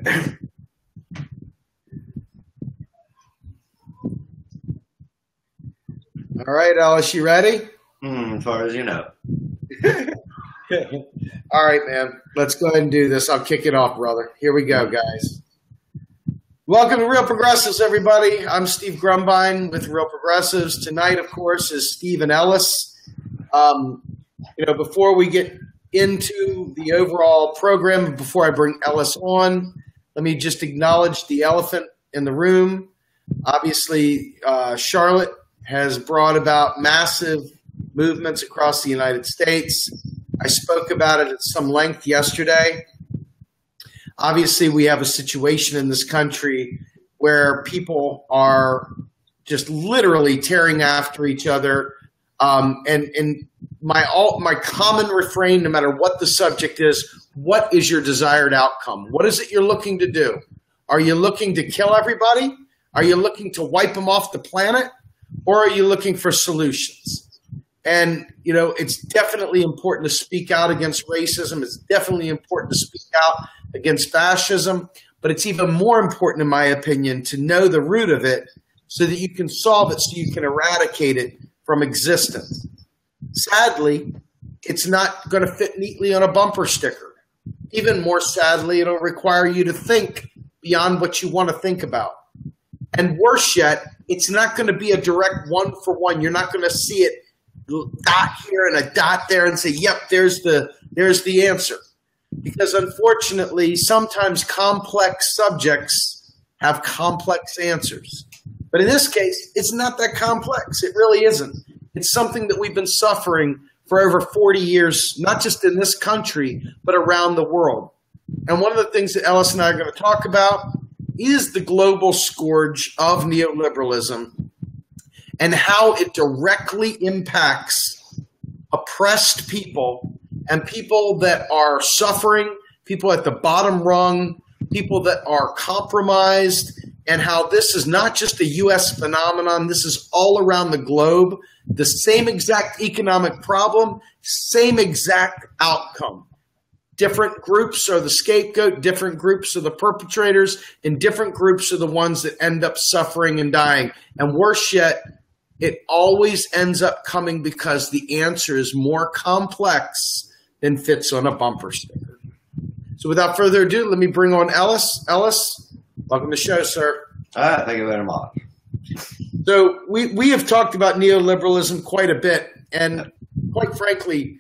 All right, Ellis, you ready? As far as you know. All right, man. Let's go ahead and do this. I'll kick it off, brother. Here we go, guys. Welcome to Real Progressives, everybody. I'm Steve Grumbine with Real Progressives. Tonight, of course, is Steve and Ellis. Before we get into the overall program, before I bring Ellis on, let me just acknowledge the elephant in the room. Obviously, Charlotte has brought about massive movements across the United States. I spoke about it at some length yesterday. Obviously, we have a situation in this country where people are just literally tearing after each other. And my common refrain, no matter what the subject is, what is your desired outcome? What is it you're looking to do? Are you looking to kill everybody? Are you looking to wipe them off the planet? Or are you looking for solutions? And, it's definitely important to speak out against racism. It's definitely important to speak out against fascism. But it's even more important, in my opinion, to know the root of it so that you can solve it, so you can eradicate it from existence. Sadly, it's not going to fit neatly on a bumper sticker. Even more sadly, it'll require you to think beyond what you want to think about. And worse yet, it's not going to be a direct one-for-one. You're not going to see it dot here and a dot there and say, yep, there's the answer. Because unfortunately, sometimes complex subjects have complex answers. But in this case, it's not that complex. It really isn't. It's something that we've been suffering for over 40 years, not just in this country, but around the world. And one of the things that Ellis and I are going to talk about is the global scourge of neoliberalism and how it directly impacts oppressed people and people that are suffering, people at the bottom rung, people that are compromised, and how this is not just a U.S. phenomenon. This is all around the globe. The same exact economic problem, same exact outcome. Different groups are the scapegoat, different groups are the perpetrators, and different groups are the ones that end up suffering and dying. And worse yet, it always ends up coming because the answer is more complex than fits on a bumper sticker. So without further ado, let me bring on Ellis. Ellis, welcome to the show, sir. Thank you very much. So we have talked about neoliberalism quite a bit, and quite frankly,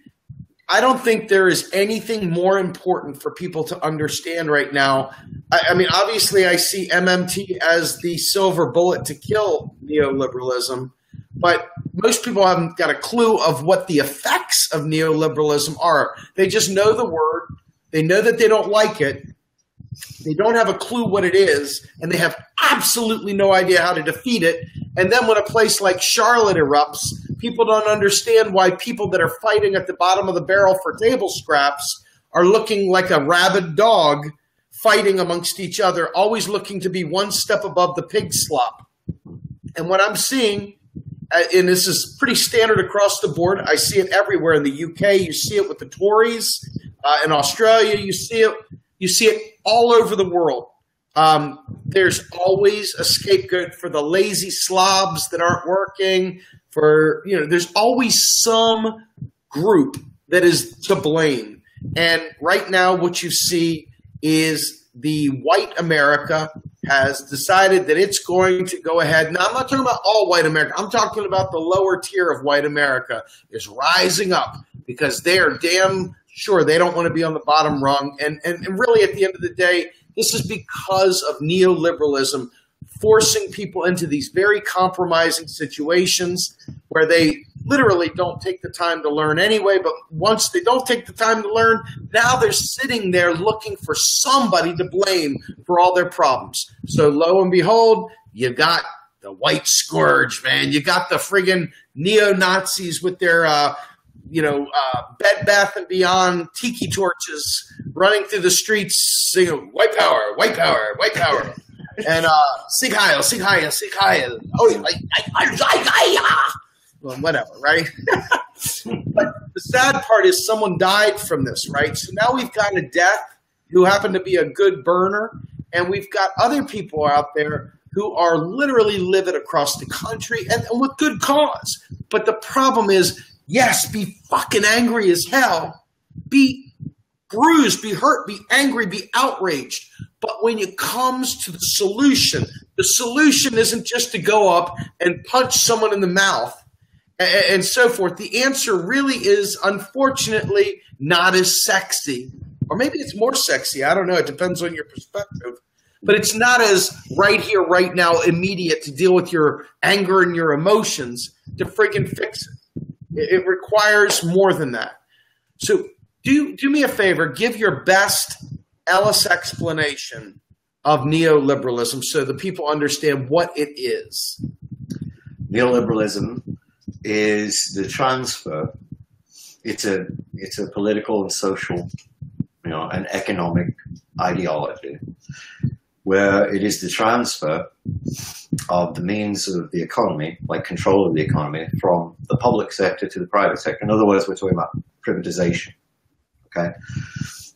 I don't think there is anything more important for people to understand right now. I mean, obviously, I see MMT as the silver bullet to kill neoliberalism, but most people haven't got a clue of what the effects of neoliberalism are. They just know the word. They know that they don't like it. They don't have a clue what it is, and they have absolutely no idea how to defeat it. And then when a place like Charlotte erupts, people don't understand why people that are fighting at the bottom of the barrel for table scraps are looking like a rabid dog fighting amongst each other, always looking to be one step above the pig slop. And what I'm seeing, and this is pretty standard across the board, I see it everywhere. In the UK, you see it with the Tories. In Australia, you see it all over the world. There's always a scapegoat for the lazy slobs that aren't working. There's always some group that is to blame. And right now, what you see is the white America has decided that it's going to go ahead. Now, I'm not talking about all white America. I'm talking about the lower tier of white America is rising up because they are damn sure they don't want to be on the bottom rung. And really, at the end of the day, this is because of neoliberalism forcing people into these very compromising situations where they literally don't take the time to learn anyway. But once they don't take the time to learn, now they're sitting there looking for somebody to blame for all their problems. So lo and behold, you got the white scourge, man. You got the friggin' neo-Nazis with their Bed Bath & Beyond tiki torches running through the streets singing, white power, white power, white power. And Sieg Heil, Sieg Heil, Sieg Heil. Oh, well, whatever, right? But the sad part is someone died from this, right? So now we've got a death who happened to be a good burner, And we've got other people out there who are literally livid across the country and with good cause. But the problem is, yes, be fucking angry as hell. Be bruised, be hurt, be angry, be outraged. But when it comes to the solution isn't just to go up and punch someone in the mouth and so forth. The answer really is, unfortunately, not as sexy. Or maybe it's more sexy. I don't know. It depends on your perspective. But it's not as right here, right now, immediate to deal with your anger and your emotions to friggin' fix it. It requires more than that. So do me a favor. Give your best Ellis explanation of neoliberalism so the people understand what it is. Neoliberalism is the transfer. It's a political and social, and economic ideology where it is the transfer of the means of the economy, like control of the economy, from the public sector to the private sector. In other words, we're talking about privatization, okay?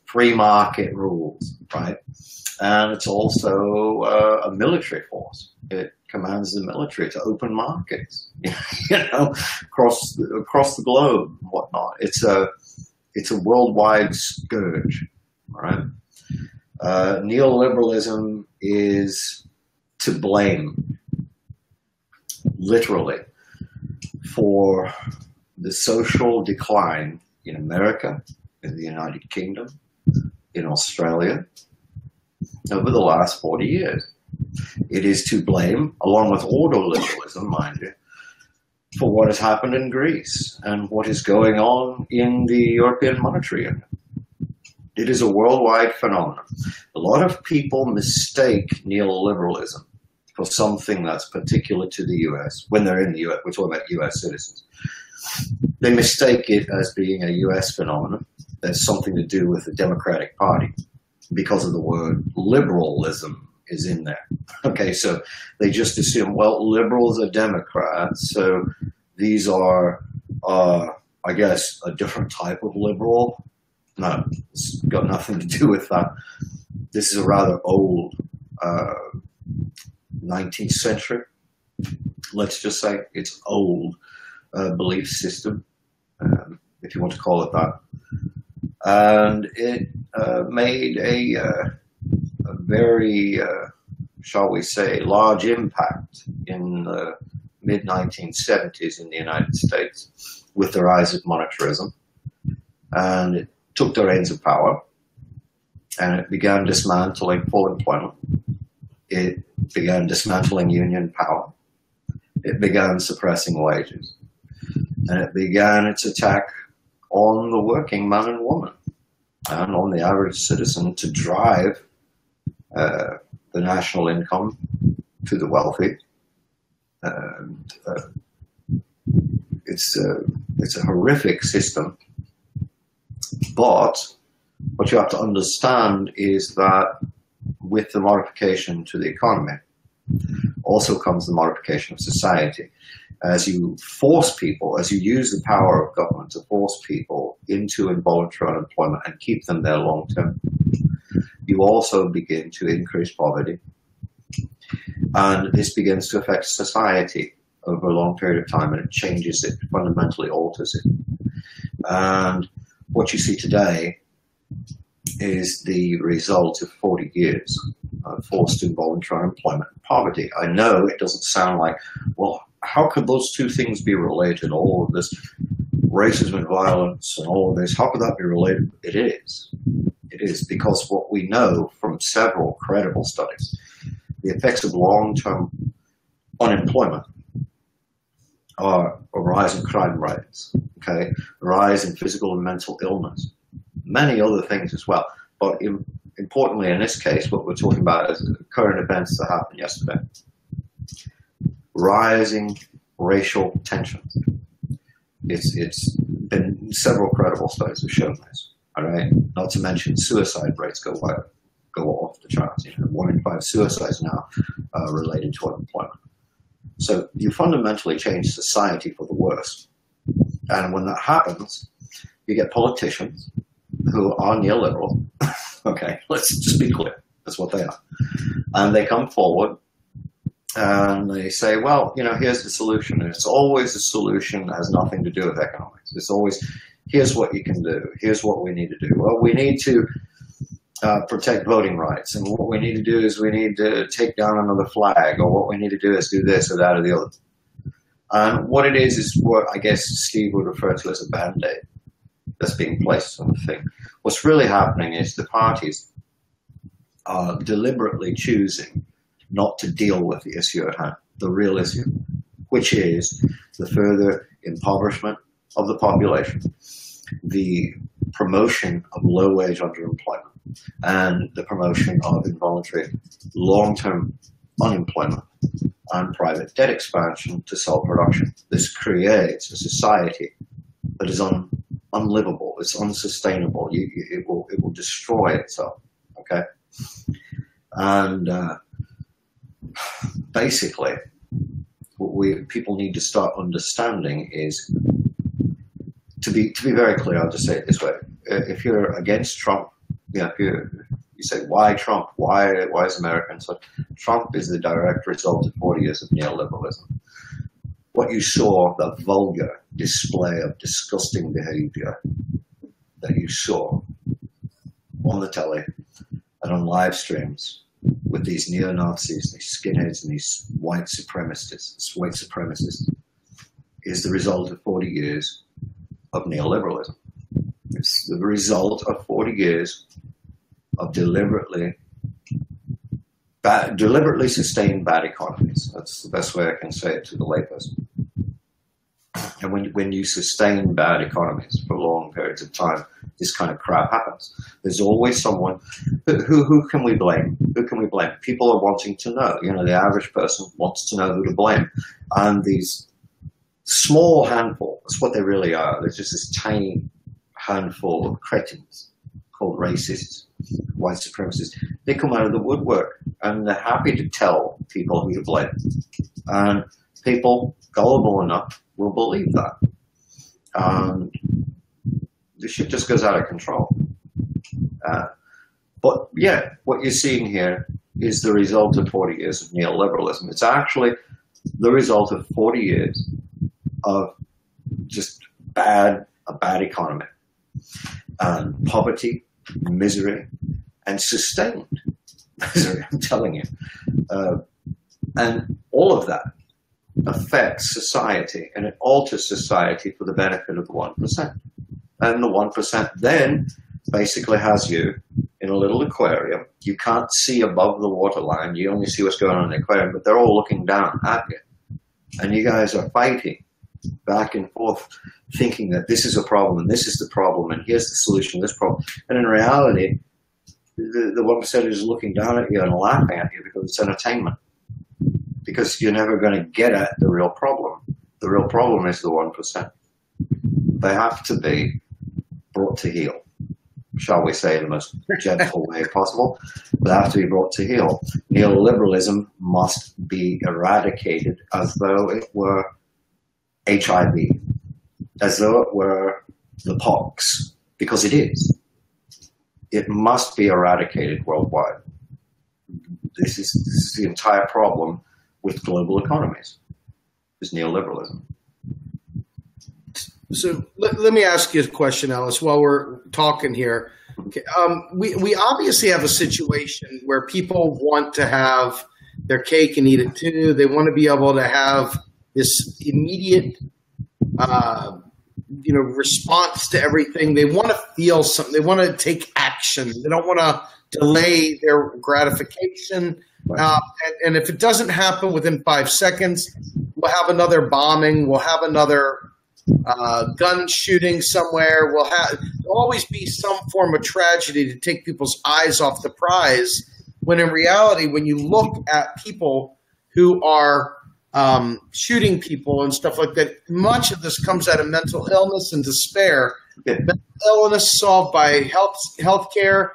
Free market rules, right? And it's also a military force. It commands the military to open markets, across the globe and whatnot. It's a worldwide scourge, right? Neoliberalism is to blame, literally, for the social decline in America, in the United Kingdom, in Australia, over the last 40 years. It is to blame, along with ordoliberalism, mind you, for what has happened in Greece and what is going on in the European Monetary Union. It is a worldwide phenomenon. A lot of people mistake neoliberalism for something that's particular to the US. When they're in the US, we're talking about US citizens. They mistake it as being a US phenomenon. There's something to do with the Democratic Party because of the word liberalism is in there. Okay, so they just assume, well, liberals are Democrats, so these are, I guess, a different type of liberal. No, it's got nothing to do with that. This is a rather old 19th century, let's just say. It's old belief system, if you want to call it that. And it made a very, shall we say, large impact in the mid-1970s in the United States with the rise of monetarism. And it took the reins of power, and it began dismantling full employment. It began dismantling union power. It began suppressing wages. And it began its attack on the working man and woman and on the average citizen to drive the national income to the wealthy. And it's a horrific system. But what you have to understand is that with the modification to the economy also comes the modification of society. As you force people, as you use the power of government to force people into involuntary unemployment and keep them there long term, you also begin to increase poverty. And this begins to affect society over a long period of time, and it changes it, fundamentally alters it. And what you see today is the result of 40 years of forced involuntary unemployment and poverty. I know it doesn't sound like, well, how could those two things be related? All of this racism and violence and all of this, how could that be related? It is. It is, because what we know from several credible studies, the effects of long-term unemployment are a rise in crime rates, okay, a rise in physical and mental illness, many other things as well. But importantly, in this case, what we're talking about is current events that happened yesterday. Rising racial tensions. It's been several credible studies have shown this. All right, not to mention suicide rates go off the charts. 1 in 5 suicides now related to unemployment. So you fundamentally change society for the worse. And when that happens, you get politicians who are neoliberal. Okay, let's just be clear. That's what they are. And they come forward and they say, well, you know, here's the solution. And it's always the solution that has nothing to do with economics. It's always, here's what you can do. Here's what we need to do. Well, we need to protect voting rights. And what we need to do is we need to take down another flag. Or what we need to do is do this or that or the other. And what it is what I guess Steve would refer to as a band-aid that's being placed on the thing. What's really happening is the parties are deliberately choosing not to deal with the issue at hand, the real issue, which is the further impoverishment of the population, the promotion of low-wage underemployment, and the promotion of involuntary long-term unemployment and private debt expansion to self-production. This creates a society that is unlivable, it's unsustainable. It will destroy itself, okay? And basically, what people need to start understanding is, to be very clear, I'll just say it this way: if you're against Trump, you know, you say, why Trump? Why is America so? Trump is the direct result of 40 years of neoliberalism. What you saw, the vulgar display of disgusting behavior that you saw on the telly and on live streams with these neo-Nazis, these skinheads, and these white supremacists, is the result of 40 years of neoliberalism. It's the result of 40 years of deliberately sustained bad economies. That's the best way I can say it to the layperson. And when you sustain bad economies for long periods of time, this kind of crap happens. There's always someone. Who can we blame? Who can we blame? People are wanting to know. You know, the average person wants to know who to blame. And these small handful, that's what they really are. There's just this tiny handful of cretins called racists, white supremacists. They come out of the woodwork and they're happy to tell people who to blame. And people gullible enough will believe that. And the shit just goes out of control. But yeah, what you're seeing here is the result of 40 years of neoliberalism. It's actually the result of 40 years of just a bad economy, and poverty, misery, and sustained misery, I'm telling you. And all of that affects society, and it alters society for the benefit of the 1%. And the 1% then basically has you in a little aquarium. You can't see above the waterline. You only see what's going on in the aquarium, but they're all looking down at you. And you guys are fighting back and forth, thinking that this is a problem and this is the problem and here's the solution to this problem. And in reality, the 1% is looking down at you and laughing at you because it's entertainment. Because you're never going to get at the real problem. The real problem is the 1%. They have to be brought to heel, shall we say, in the most gentle way possible. They have to be brought to heel. Neoliberalism must be eradicated as though it were HIV, as though it were the pox, because it is. It must be eradicated worldwide. This is the entire problem with global economies, is neoliberalism. So let me ask you a question, Ellis, while we're talking here. Okay, we obviously have a situation where people want to have their cake and eat it too. They want to be able to have this immediate, response to everything. They want to feel something. They want to take action. They don't want to delay their gratification. And if it doesn't happen within 5 seconds, we'll have another bombing. We'll have another gun shooting somewhere. There'll always be some form of tragedy to take people's eyes off the prize, when in reality, when you look at people who are shooting people and stuff like that, much of this comes out of mental illness and despair. Yeah. Mental illness solved by healthcare,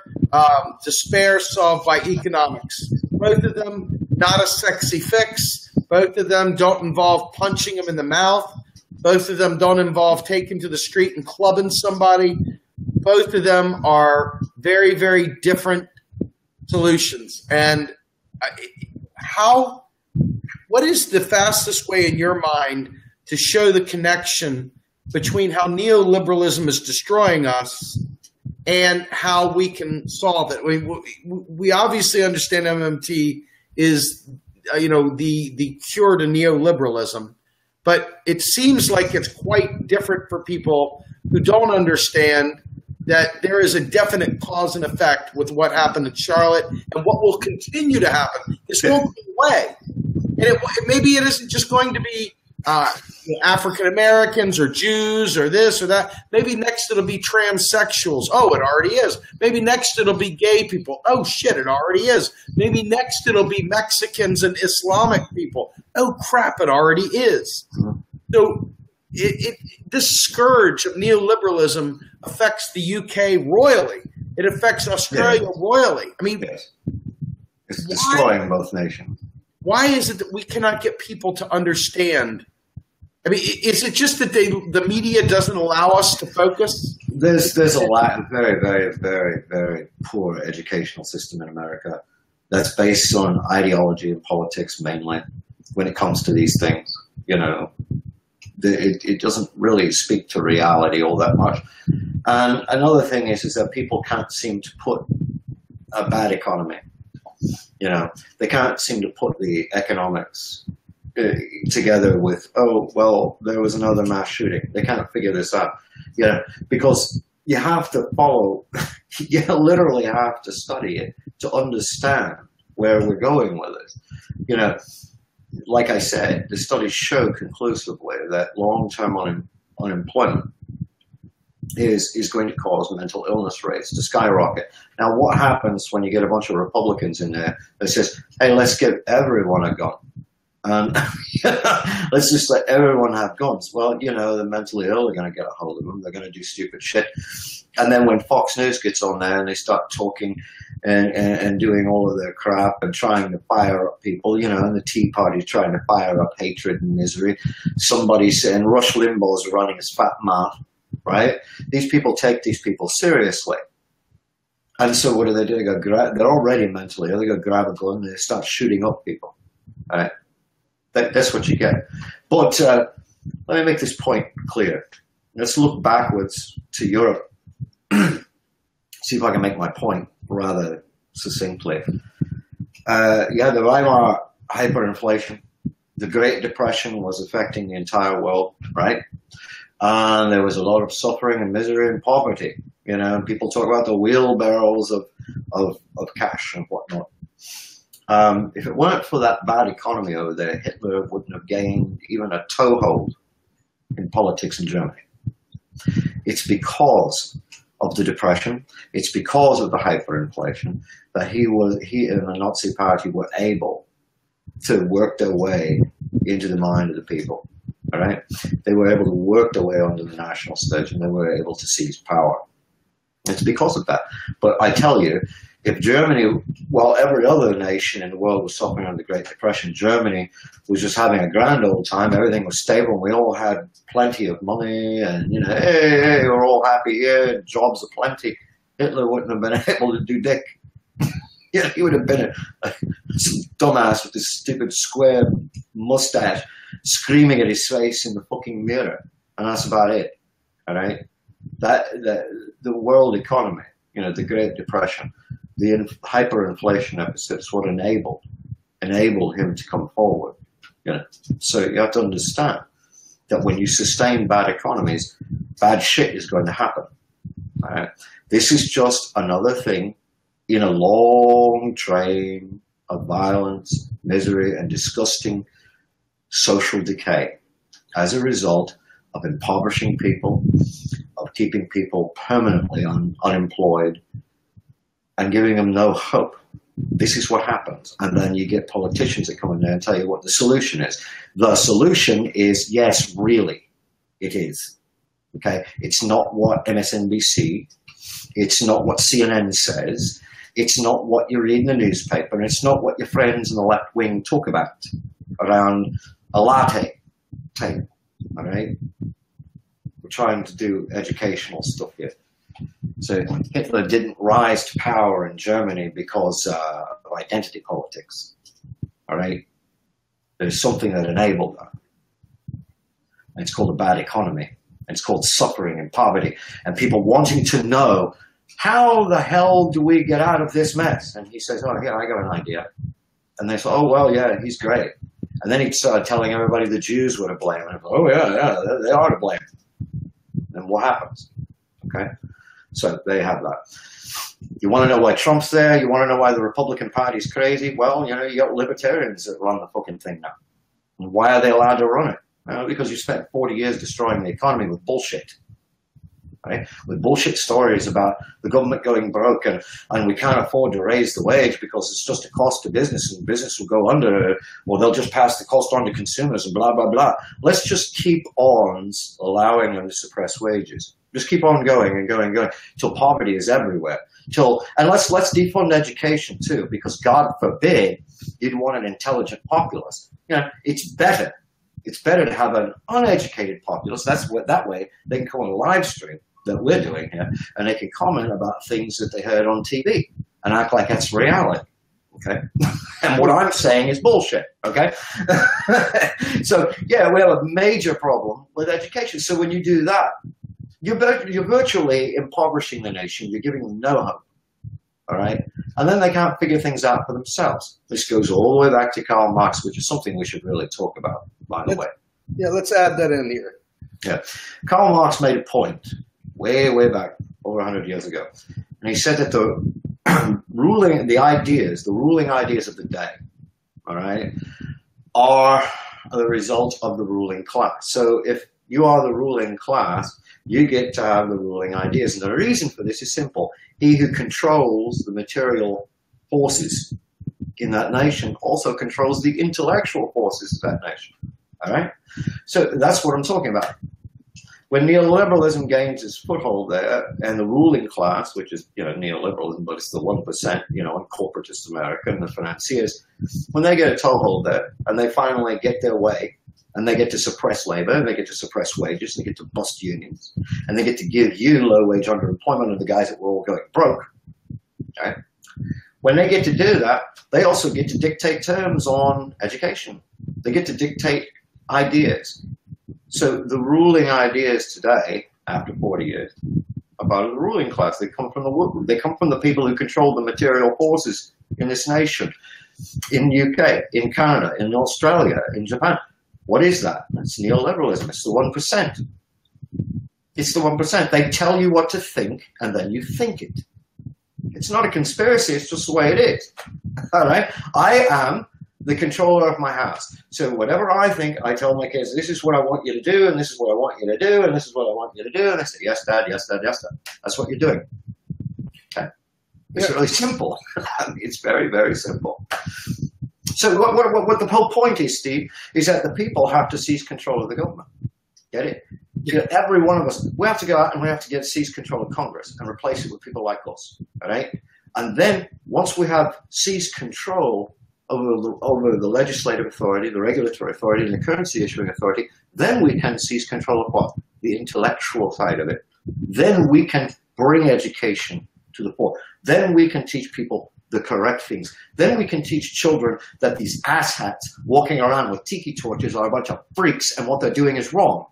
despair solved by economics. Both of them not a sexy fix. Both of them don't involve punching them in the mouth. Both of them don't involve taking to the street and clubbing somebody. Both of them are very, very different solutions. And what is the fastest way in your mind to show the connection between how neoliberalism is destroying us and how we can solve it? We obviously understand MMT is, the cure to neoliberalism, but it seems like it's quite different for people who don't understand that there is a definite cause and effect with what happened in Charlotte and what will continue to happen. This won't go away. And maybe it isn't just going to be African Americans or Jews or this or that. Maybe next it'll be transsexuals. Oh, it already is. Maybe next it'll be gay people. Oh, shit, it already is. Maybe next it'll be Mexicans and Islamic people. Oh, crap, it already is. So this scourge of neoliberalism affects the UK royally. It affects Australia royally. I mean, it's destroying both nations. Why is it that we cannot get people to understand? I mean, is it just that the media doesn't allow us to focus? There's a very, very, very, very poor educational system in America that's based on ideology and politics mainly when it comes to these things. It doesn't really speak to reality all that much. And another thing is that people can't seem to put a bad economy. They can't seem to put the economics together with, oh, well, there was another mass shooting. They can't figure this out, because you have to follow, you literally have to study it to understand where we're going with it. Like I said, the studies show conclusively that long-term unemployment is going to cause mental illness rates to skyrocket. Now, what happens when you get a bunch of Republicans in there that says, hey, let's give everyone a gun? Let's just let everyone have guns. Well, the mentally ill are going to get a hold of them. They're going to do stupid shit. And then when Fox News gets on there and they start talking and doing all of their crap and trying to fire up people, and the Tea Party trying to fire up hatred and misery. Somebody's saying Rush Limbaugh's running his fat mouth, right? These people take these people seriously. And so what do? They go they're already mentally ill. They go grab a gun and they start shooting up people, right? That's what you get. But let me make this point clear. Let's look backwards to Europe. See if I can make my point rather succinctly. The Weimar hyperinflation, the Great Depression was affecting the entire world, right? And there was a lot of suffering and misery and poverty. People talk about the wheelbarrows of cash and whatnot. If it weren't for that bad economy over there, Hitler wouldn't have gained even a toehold in politics in Germany. It's because of the Depression, it's because of the hyperinflation that he and the Nazi Party were able to work their way into the mind of the people. All right? They were able to work their way onto the national stage and they were able to seize power. It's because of that. But I tell you, if Germany, while every other nation in the world was suffering under the Great Depression, Germany was just having a grand old time. Everything was stable. And we all had plenty of money and, hey, we're all happy here. Jobs are plenty. Hitler wouldn't have been able to do dick. He would have been some dumbass with this stupid square mustache screaming at his face in the fucking mirror. And that's about it. All right? The world economy, the Great Depression, the hyperinflation episodes, what enabled him to come forward. So you have to understand that when you sustain bad economies, bad shit is going to happen. Right? This is just another thing in a long train of violence, misery, and disgusting social decay as a result of impoverishing people, of keeping people permanently unemployed, and giving them no hope. This is what happens. And then you get politicians that come in there and tell you what the solution is. The solution is, yes, really, it is. Okay? It's not what MSNBC, it's not what CNN says, it's not what you read in the newspaper, and it's not what your friends in the left wing talk about around a latte table. All right? We're trying to do educational stuff here. So Hitler didn't rise to power in Germany because of identity politics. All right? There's something that enabled that. And it's called a bad economy. And it's called suffering and poverty. And people wanting to know, how the hell do we get out of this mess? And he says, oh, yeah, I got an idea. And they say, oh, well, yeah, he's great. And then he'd start telling everybody the Jews were to blame. And go, oh, yeah, they are to blame. And what happens? Okay? So they have that. You want to know why Trump's there? You want to know why the Republican Party's crazy? Well, you know, you got libertarians that run the fucking thing now. And why are they allowed to run it? Well, because you spent 40 years destroying the economy with bullshit. Right? With bullshit stories about the government going broke and we can't afford to raise the wage because it's just a cost to business and business will go under, or they'll just pass the cost on to consumers and blah, blah, blah. Let's just keep on allowing them to suppress wages. Just keep on going and going and going till poverty is everywhere. And let's defund education too, because God forbid you'd want an intelligent populace. You know, it's better. It's better to have an uneducated populace. That way they can come on a live stream that we're doing here, and they can comment about things that they heard on TV and act like that's reality. Okay, and what I'm saying is bullshit. Okay, so yeah, we have a major problem with education. So when you do that, you're virtually impoverishing the nation. You're giving them no hope. All right, and then they can't figure things out for themselves. This goes all the way back to Karl Marx, which is something we should really talk about, by the way. Yeah, let's add that in here. Yeah, Karl Marx made a point way, way back, over 100 years ago, and he said that the ruling ideas of the day, all right, are the result of the ruling class. So if you are the ruling class, you get to have the ruling ideas. And the reason for this is simple. He who controls the material forces in that nation also controls the intellectual forces of that nation. All right? So that's what I'm talking about. When neoliberalism gains its foothold there, and the ruling class, which is, you know, neoliberalism, but it's the 1%, you know, and corporatist America and the financiers, when they get a toehold there and they finally get their way, and they get to suppress labor, and they get to suppress wages, and they get to bust unions, and they get to give you low-wage underemployment of the guys that were all going broke. Okay? When they get to do that, they also get to dictate terms on education. They get to dictate ideas. So the ruling ideas today, after 40 years, about the ruling class, they come from the people who control the material forces in this nation, in the UK, in Canada, in Australia, in Japan. What is that? It's neoliberalism. It's the 1%. It's the 1%. They tell you what to think, and then you think it. It's not a conspiracy. It's just the way it is. All right? I am the controller of my house. So whatever I think, I tell my kids, this is what I want you to do, and this is what I want you to do, and this is what I want you to do. And they say, yes, Dad, yes, Dad, yes, Dad. That's what you're doing. Okay? It's really simple. It's very, very simple. So what the whole point is, Steve, is that the people have to seize control of the government. Get it? Yeah. Every one of us, we have to go out and we have to seize control of Congress and replace it with people like us. All right? And then once we have seized control over the legislative authority, the regulatory authority, and the currency issuing authority, then we can seize control of what? The intellectual side of it. Then we can bring education to the poor. Then we can teach people the correct things. Then we can teach children that these asshats walking around with tiki torches are a bunch of freaks and what they're doing is wrong.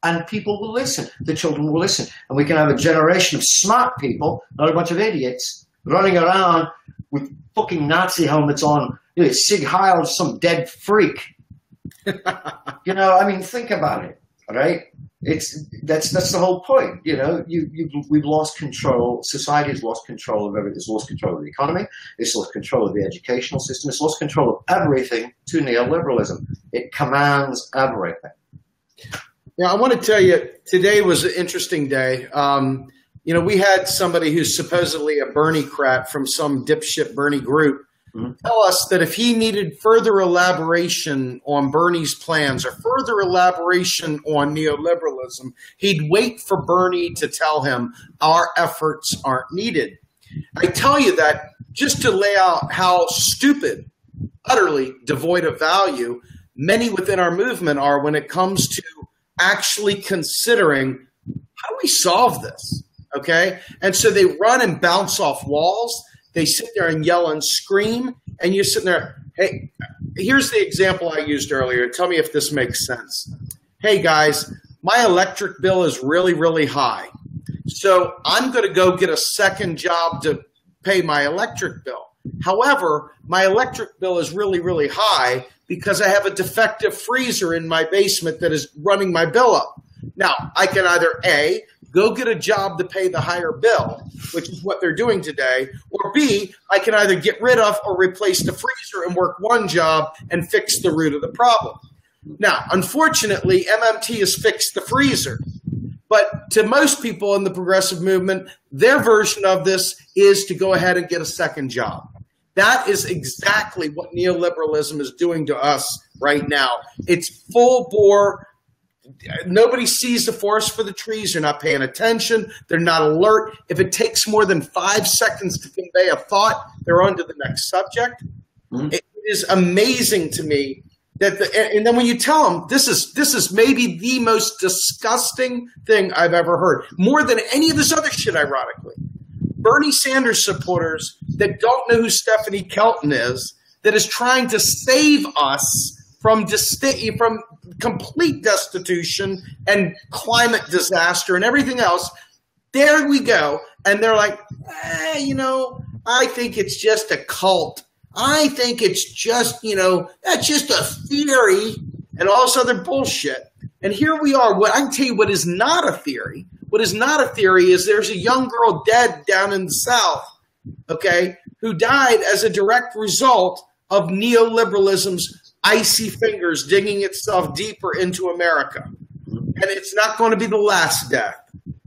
And people will listen. The children will listen. And we can have a generation of smart people, not a bunch of idiots, running around with fucking Nazi helmets on. You know, Sig Heil, some dead freak. You know, I mean, think about it, all right? That's the whole point. You know, we've lost control. Society has lost control of everything. It's lost control of the economy. It's lost control of the educational system. It's lost control of everything to neoliberalism. It commands everything. Yeah, I want to tell you, today was an interesting day. You know, we had somebody who's supposedly a Bernie crap from some dipshit Bernie group tell us that if he needed further elaboration on Bernie's plans or further elaboration on neoliberalism, he'd wait for Bernie to tell him our efforts aren't needed. I tell you that just to lay out how stupid, utterly devoid of value many within our movement are when it comes to actually considering how do we solve this? Okay. And so they run and bounce off walls. They sit there and yell and scream. And you're sitting there, hey, here's the example I used earlier. Tell me if this makes sense. Hey, guys, my electric bill is really, really high. So I'm going to go get a second job to pay my electric bill. However, my electric bill is really, really high because I have a defective freezer in my basement that is running my bill up. Now, I can either A, go get a job to pay the higher bill, which is what they're doing today, or B, I can either get rid of or replace the freezer and work one job and fix the root of the problem. Now, unfortunately, MMT has fixed the freezer. But to most people in the progressive movement, their version of this is to go ahead and get a second job. That is exactly what neoliberalism is doing to us right now. It's full bore. Nobody sees the forest for the trees. They're not paying attention. They're not alert. If it takes more than 5 seconds to convey a thought, they're on to the next subject. Mm-hmm. It is amazing to me that, and then when you tell them this is maybe the most disgusting thing I've ever heard, more than any of this other shit, ironically. Bernie Sanders supporters that don't know who Stephanie Kelton is, that is trying to save us from complete destitution and climate disaster and everything else. There we go. And they're like, I think it's just a cult. I think it's just, that's just a theory and all this other bullshit. And here we are. I can tell you what is not a theory. What is not a theory is there's a young girl dead down in the South, okay, who died as a direct result of neoliberalism's icy fingers digging itself deeper into America. And it's not going to be the last death.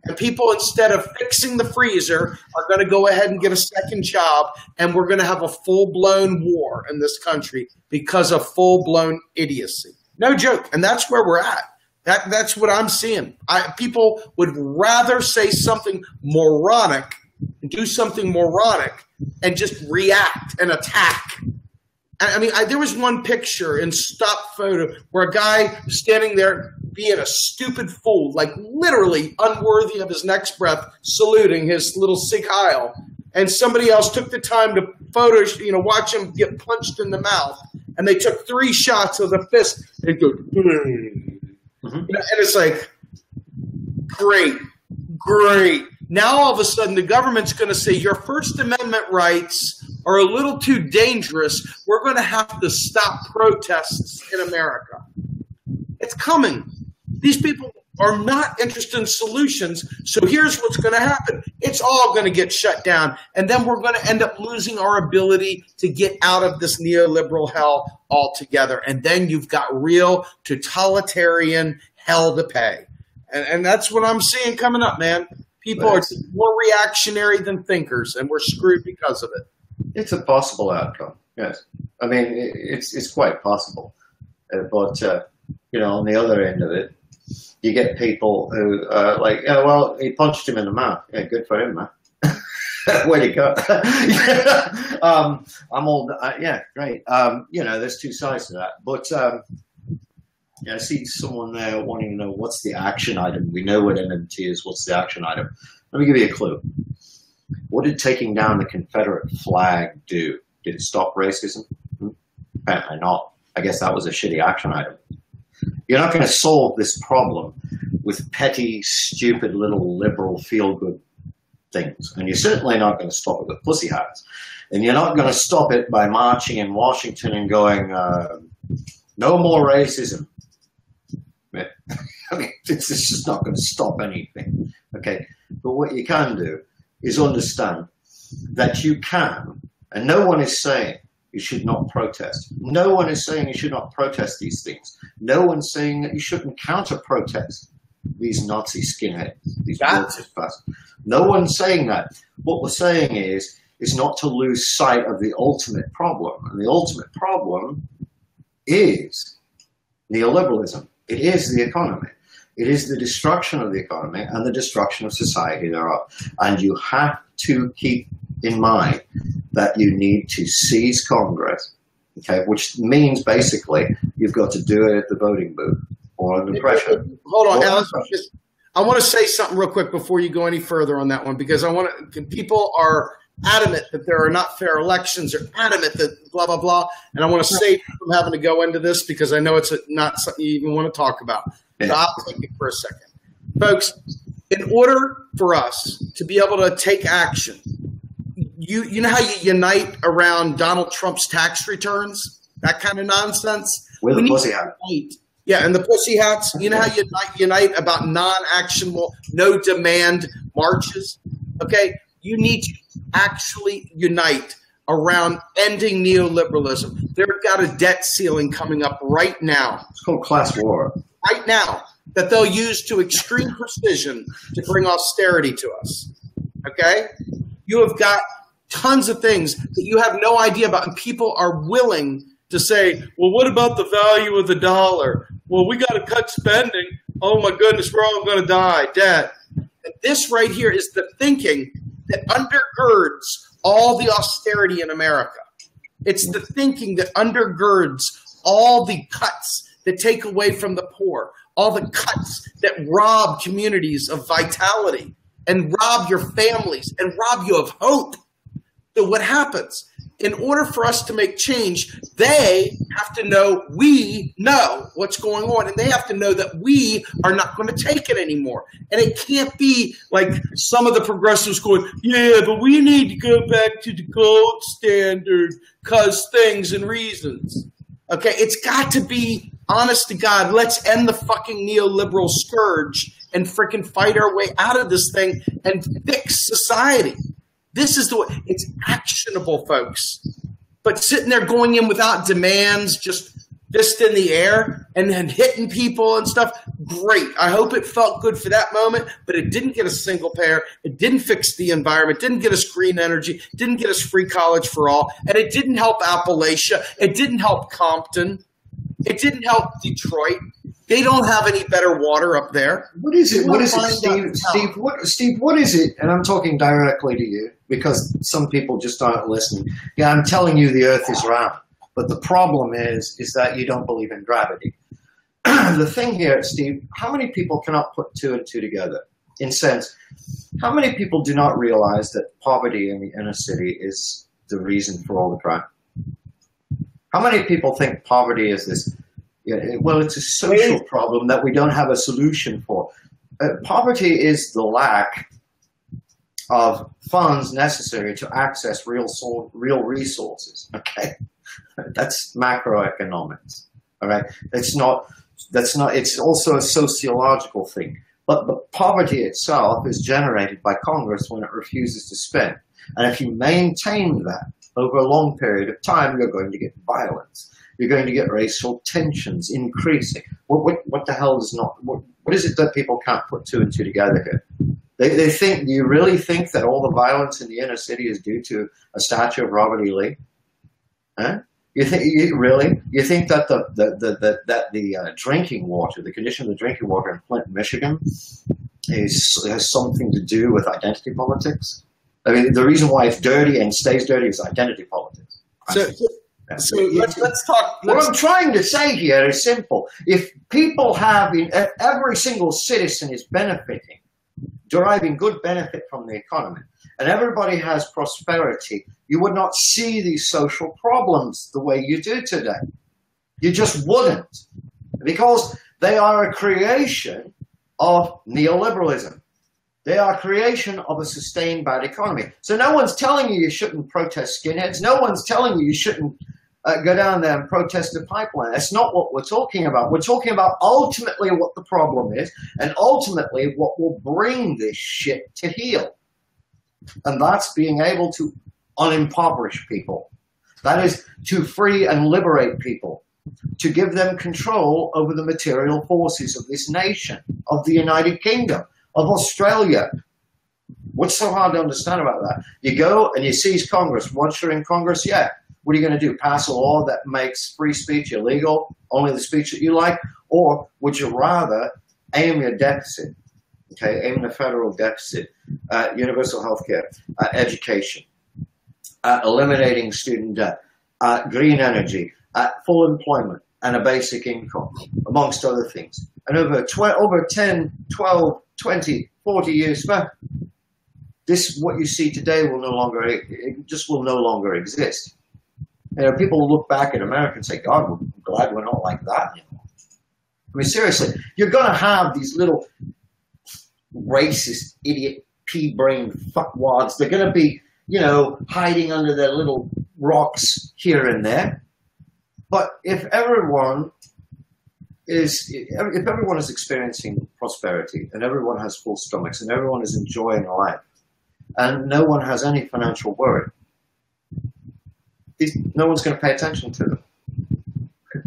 And people, instead of fixing the freezer, are going to go ahead and get a second job, and we're going to have a full-blown war in this country because of full-blown idiocy. No joke. And that's where we're at. That's what I'm seeing. People would rather say something moronic, do something moronic, and just react and attack. I mean, there was one picture in stock photo where a guy standing there being a stupid fool, like literally unworthy of his next breath, saluting his little Sikh Heil. And somebody else took the time to watch him get punched in the mouth. And they took 3 shots of the fist. They go, and it's like, great. Now all of a sudden the government's going to say your First Amendment rights are a little too dangerous. We're going to have to stop protests in America. It's coming. These people are not interested in solutions. So here's what's going to happen. It's all going to get shut down. And then we're going to end up losing our ability to get out of this neoliberal hell altogether. And then you've got real totalitarian hell to pay. And that's what I'm seeing coming up, man. People are more reactionary than thinkers, and we're screwed because of it. It's a possible outcome, yes. I mean, it's quite possible. But, on the other end of it, you get people who are like, he punched him in the mouth. Yeah, good for him, man. Where'd he go? I'm all, great. There's 2 sides to that. But I see someone there wanting to know what's the action item. We know what MMT is. What's the action item? Let me give you a clue. What did taking down the Confederate flag do? Did it stop racism? Apparently not. I guess that was a shitty action item. You're not going to solve this problem with petty, stupid, little liberal feel-good things. And you're certainly not going to stop it with pussy hats. And you're not going to stop it by marching in Washington and going, no more racism. I mean, it's just not going to stop anything. Okay. But what you can do is understand that you can, and no one is saying you should not protest. No one is saying you should not protest these things. No one's saying that you shouldn't counter-protest these Nazi skinheads, these racist bastards. No one's saying that. What we're saying is not to lose sight of the ultimate problem. And the ultimate problem is neoliberalism. It is the economy. It is the destruction of the economy and the destruction of society thereof. And you have to keep in mind that you need to seize Congress, okay, which means basically you've got to do it at the voting booth or under pressure. Hold on, Ellis. I want to say something real quick before you go any further on that one, because people are adamant that there are not fair elections, or adamant that blah, blah, blah. And I want to save you from having to go into this because I know it's not something you even want to talk about. But I'll take it for a second. Folks, in order for us to be able to take action, you know how you unite around Donald Trump's tax returns? That kind of nonsense? With the pussy hat. Yeah, and the pussy hats. You know how you unite about non-actionable, no-demand marches? Okay? You need to actually unite around ending neoliberalism. They've got a debt ceiling coming up right now. It's called class war. Right now, that they'll use to extreme precision to bring austerity to us. Okay? You have got tons of things that you have no idea about, and people are willing to say, well, what about the value of the dollar? Well, we got to cut spending. Oh, my goodness, we're all going to die, debt. And this right here is the thinking that undergirds all the austerity in America. It's the thinking that undergirds all the cuts that take away from the poor, all the cuts that rob communities of vitality and rob your families and rob you of hope. So what happens? In order for us to make change, they have to know we know what's going on, and they have to know that we are not going to take it anymore. And it can't be like some of the progressives going, yeah, but we need to go back to the gold standard because things and reasons. Okay, it's got to be honest to God. Let's end the fucking neoliberal scourge and freaking fight our way out of this thing and fix society. This is the way. It's actionable, folks. But sitting there going in without demands, just fist in the air and then hitting people and stuff, great. I hope it felt good for that moment, but it didn't get us single payer. It didn't fix the environment, didn't get us green energy, didn't get us free college for all, and it didn't help Appalachia. It didn't help Compton. It didn't help Detroit. They don't have any better water up there. What is it? What is it, Steve? Steve, what is it? And I'm talking directly to you because some people just aren't listening. Yeah, I'm telling you the earth is round. But the problem is that you don't believe in gravity. The thing here, Steve, how many people cannot put two and two together? In sense, how many people do not realize that poverty in the inner city is the reason for all the crime? How many people think poverty is this? Well, it's a social problem that we don't have a solution for. Poverty is the lack of funds necessary to access real resources. Okay, that's macroeconomics. All right, it's also a sociological thing. But poverty itself is generated by Congress when it refuses to spend. And if you maintain that over a long period of time, you're going to get violence. You're going to get racial tensions increasing. What the hell is not? What is it that people can't put two and two together here? They think. Do you really think that all the violence in the inner city is due to a statue of Robert E. Lee? Huh? You think that the drinking water, the condition of the drinking water in Flint, Michigan, has something to do with identity politics? I mean, the reason why it's dirty and stays dirty is identity politics. So let's talk. What I'm trying to say here is simple. If people if every single citizen is benefiting, deriving good benefit from the economy, and everybody has prosperity, you would not see these social problems the way you do today. You just wouldn't. Because they are a creation of neoliberalism. They are a creation of a sustained bad economy. So no one's telling you shouldn't protest skinheads. No one's telling you shouldn't go down there and protest the pipeline. That's not what we're talking about. We're talking about ultimately what the problem is and ultimately what will bring this shit to heal. And that's being able to unimpoverish people. That is to free and liberate people, to give them control over the material forces of this nation, of the United Kingdom, of Australia. What's so hard to understand about that? You go and you seize Congress. Once you're in Congress, yeah. What are you going to do? Pass a law that makes free speech illegal, only the speech that you like? Or would you rather aim your deficit, okay, aim the federal deficit, universal health care, education, eliminating student debt, green energy, full employment, and a basic income, amongst other things. And over 10, 12 20, 40 years back, what you see today will no longer, it just will no longer exist. You know, people will look back at America and say, God, we're glad we're not like that anymore. I mean, seriously, you're going to have these little racist, idiot, pea-brained fuckwads. They're going to be, you know, hiding under their little rocks here and there. But if everyone is experiencing prosperity and everyone has full stomachs and everyone is enjoying life and no one has any financial worry, no one's going to pay attention to them.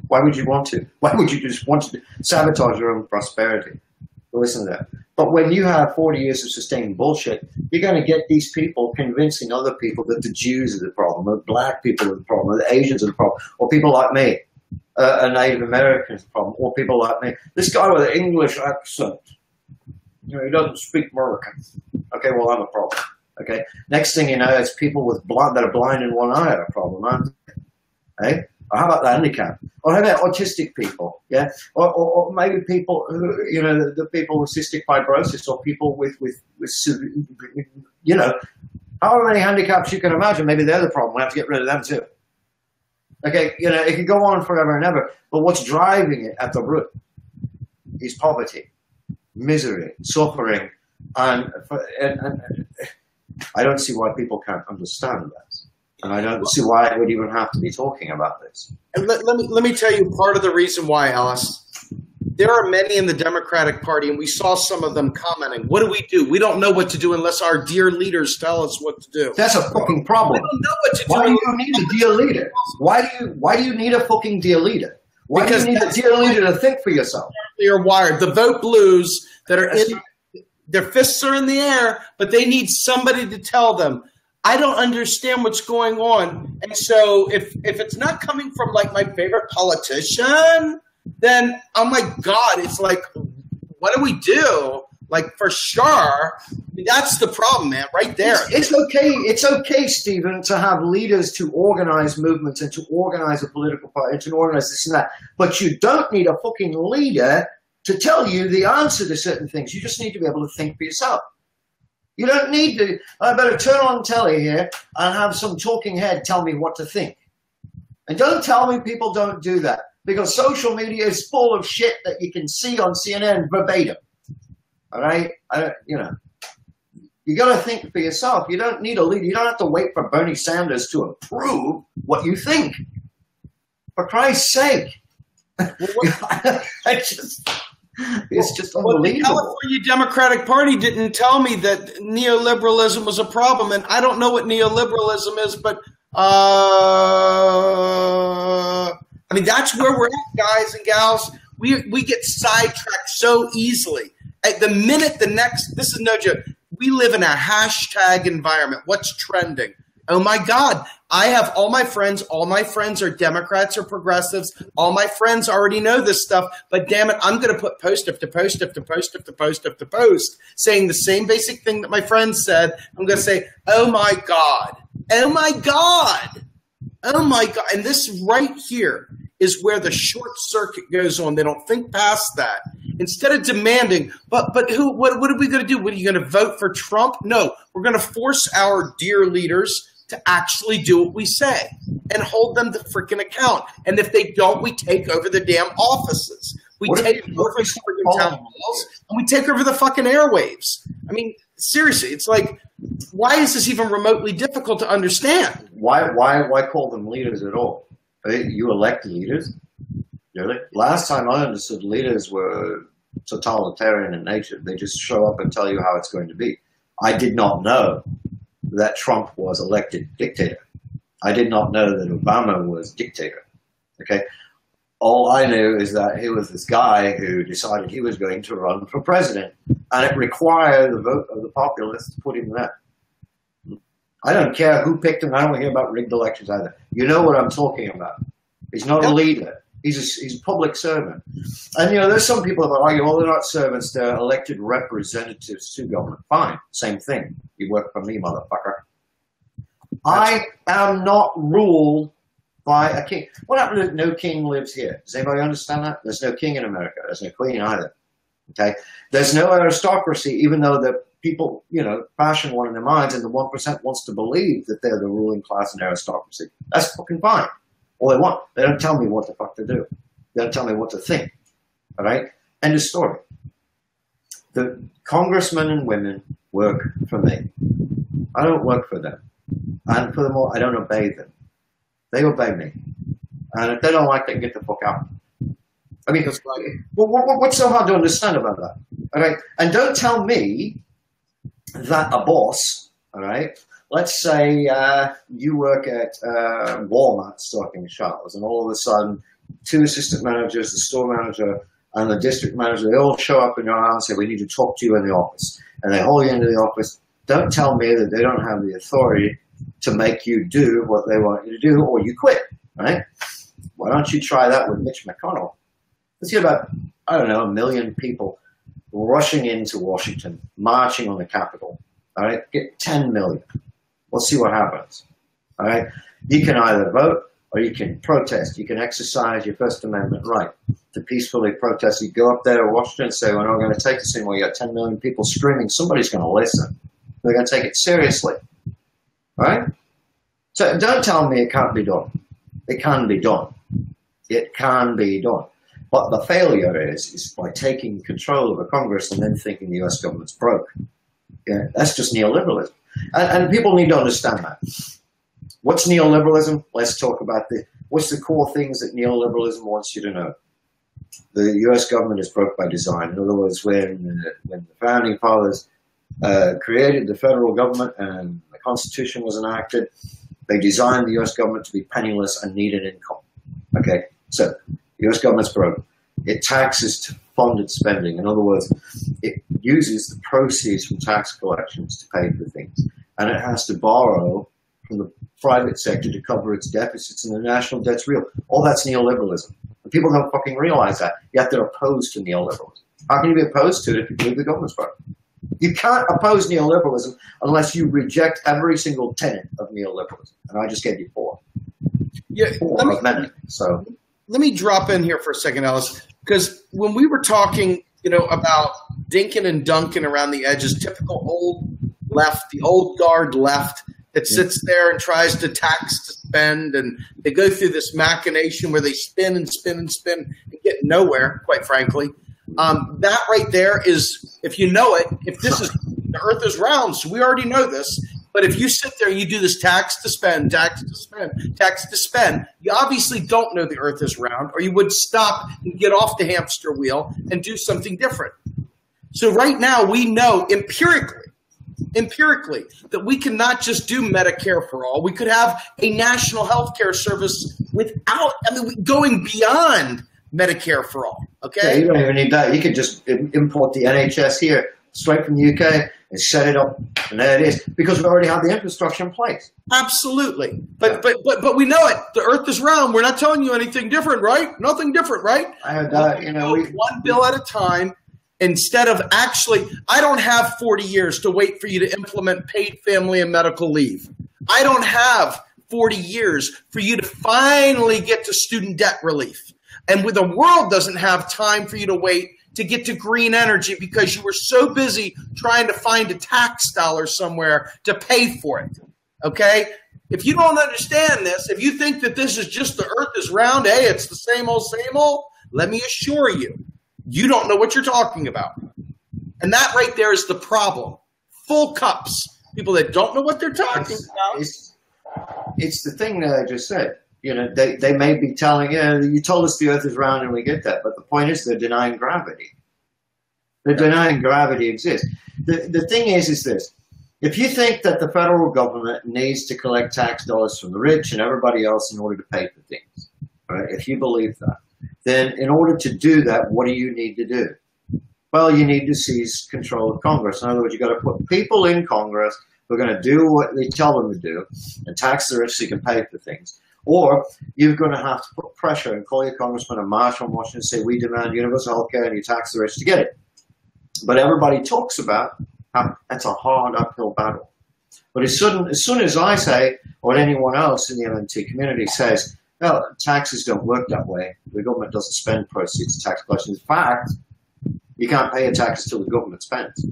Why would you want to? Why would you just want to sabotage your own prosperity? Listen to that. But when you have 40 years of sustained bullshit, you're going to get these people convincing other people that the Jews are the problem, or black people are the problem, or the Asians are the problem, or people like me, a Native American is the problem, or people like me. This guy with an English accent, you know, he doesn't speak American. Okay, well, I'm a problem. Okay, next thing you know, it's people that are blind in one eye are a problem, aren't they? Hey? Or how about the handicap? Or how about autistic people? Yeah, or maybe people who, you know, the people with cystic fibrosis, or people with you know, however many handicaps you can imagine. Maybe they're the problem. We have to get rid of them too. Okay, you know, it can go on forever and ever. But what's driving it at the root is poverty, misery, suffering, and I don't see why people can't understand that. And I don't see why I would even have to be talking about this. And let me tell you part of the reason why, Ellis. There are many in the Democratic Party, and we saw some of them commenting, what do? We don't know what to do unless our dear leaders tell us what to do. That's a fucking problem. We don't know what to do. Why do you need a dear leader? Why do you need a fucking dear leader? Why do you need a dear leader to think for yourself? You're wired. The vote blues that are in, their fists are in the air, but they need somebody to tell them, I don't understand what's going on. And so if it's not coming from like my favorite politician, then, oh my God, it's like, what do we do? Like, for sure, that's the problem, man, right there. It's okay, Stephen, to have leaders to organize movements and to organize a political party and to organize this and that. But you don't need a fucking leader to tell you the answer to certain things. You just need to be able to think for yourself. You don't need to, I better turn on telly here and have some talking head tell me what to think. And don't tell me people don't do that, because social media is full of shit that you can see on CNN verbatim. All right? You know, you got to think for yourself. You don't need a leader. You don't have to wait for Bernie Sanders to approve what you think. For Christ's sake. It's just unbelievable. The California Democratic Party didn't tell me that neoliberalism was a problem, and I don't know what neoliberalism is, but I mean, that's where we're at, guys and gals. We get sidetracked so easily. At the minute, this is no joke. We live in a hashtag environment. What's trending? Oh my God, I have all my friends are Democrats or progressives. All my friends already know this stuff, but damn it, I'm going to put post after post after post after post after post saying the same basic thing that my friends said. I'm going to say, oh my God, oh my God, oh my God. And this right here is where the short circuit goes on. They don't think past that. Instead of demanding, but what are we going to do? What, are you going to vote for Trump? No, we're going to force our dear leaders to actually do what we say and hold them to freaking account. And if they don't, we take over the damn offices. We take over the freaking town halls, and we take over the fucking airwaves. I mean, seriously, it's like, why is this even remotely difficult to understand? Why call them leaders at all? You elect leaders? Really? Last time I understood leaders were totalitarian in nature. They just show up and tell you how it's going to be. I did not know that Trump was elected dictator. I did not know that Obama was dictator. Okay? All I knew is that he was this guy who decided he was going to run for president, and it required the vote of the populace to put him there. I don't care who picked him. I don't care about rigged elections either. You know what I'm talking about. He's not a leader. He's a public servant. And, you know, there's some people that argue, well, they're not servants, they're elected representatives to government. Fine, same thing. You work for me, motherfucker. I am not ruled by a king. What happened if no king lives here? Does anybody understand that? There's no king in America. There's no queen either. Okay, there's no aristocracy, even though the people, you know, fashion one in their minds, and the 1% wants to believe that they're the ruling class and aristocracy. That's fucking fine. All they want. They don't tell me what the fuck to do. They don't tell me what to think. All right? End of story. The congressmen and women work for me. I don't work for them. And furthermore, I don't obey them. They obey me. And if they don't like it, get the fuck out. I mean, what's so hard to understand about that? All right? And don't tell me that a boss, all right, let's say you work at Walmart stocking shelves, and all of a sudden, 2 assistant managers, the store manager, and the district manager, they all show up in your house and say, we need to talk to you in the office. And they haul you into the office. Don't tell me that they don't have the authority to make you do what they want you to do, or you quit, right? Why don't you try that with Mitch McConnell? Let's get about, I don't know, 1 million people rushing into Washington, marching on the Capitol. All right, get 10 million. We'll see what happens. All right, you can either vote or you can protest. You can exercise your First Amendment right to peacefully protest. You go up there to Washington and say, we're not going to take this anymore. You got 10 million people screaming. Somebody's going to listen. They're going to take it seriously. All right? So don't tell me it can't be done. It can be done. It can be done. But the failure is by taking control of a Congress and then thinking the U.S. government's broke. Yeah, that's just neoliberalism. And people need to understand that. What's neoliberalism? Let's talk about what's the core things that neoliberalism wants you to know. The U.S. government is broke by design. In other words, when the founding fathers created the federal government and the Constitution was enacted, they designed the U.S. government to be penniless and need an income. Okay, so the U.S. government's broke. It taxes to fund its spending. In other words, it uses the proceeds from tax collections to pay for things. And it has to borrow from the private sector to cover its deficits, and the national debt's real. All that's neoliberalism. And people don't fucking realize that, yet they're opposed to neoliberalism. How can you be opposed to it if you believe the government's broke? You can't oppose neoliberalism unless you reject every single tenet of neoliberalism. And I just gave you 4. Yeah, 4 of many. So let me drop in here for a second, Ellis, because when we were talking, you know, about dinking and dunking around the edges, typical old left, the old guard left that sits there and tries to tax to spend, and they go through this machination where they spin and spin and spin and get nowhere, quite frankly. That right there is, if you know it, if this is, the earth is round, so we already know this. But if you sit there and you do this tax to spend, tax to spend, tax to spend, you obviously don't know the earth is round, or you would stop and get off the hamster wheel and do something different. So right now we know empirically, that we cannot just do Medicare for all. We could have a national health care service without, going beyond Medicare for all. Okay? Yeah, you don't even need that. You could just import the NHS here, straight from the UK, and set it up, and there it is, because we already have the infrastructure in place. Absolutely. But we know it. The earth is round. We're not telling you anything different, right? Nothing different, right? I had, you know, one bill at a time. Instead of actually, I don't have 40 years to wait for you to implement paid family and medical leave. I don't have 40 years for you to finally get to student debt relief. And the world doesn't have time for you to wait to get to green energy because you were so busy trying to find a tax dollar somewhere to pay for it. Okay? If you don't understand this, if you think that this is just the earth is round, hey, it's the same old, let me assure you, you don't know what you're talking about. And that right there is the problem. Full cups. People that don't know what they're talking about. It's the thing that I just said. You know, they may be telling, you told us the earth is round and we get that. But the point is they're denying gravity. They're denying gravity exists. The thing is this. If you think that the federal government needs to collect tax dollars from the rich and everybody else in order to pay for things, right? If you believe that, then in order to do that, what do you need to do? Well, you need to seize control of Congress. In other words, you've got to put people in Congress who are going to do what they tell them to do and tax the rich so you can pay for things. Or you're going to have to put pressure and call your congressman and march on Washington and say, we demand universal health care, and you tax the rich to get it. But everybody talks about how that's a hard uphill battle. But as soon as I say, or anyone else in the MMT community says, well, taxes don't work that way. The government doesn't spend proceeds to tax collection. In fact, You can't pay a tax until the government spends.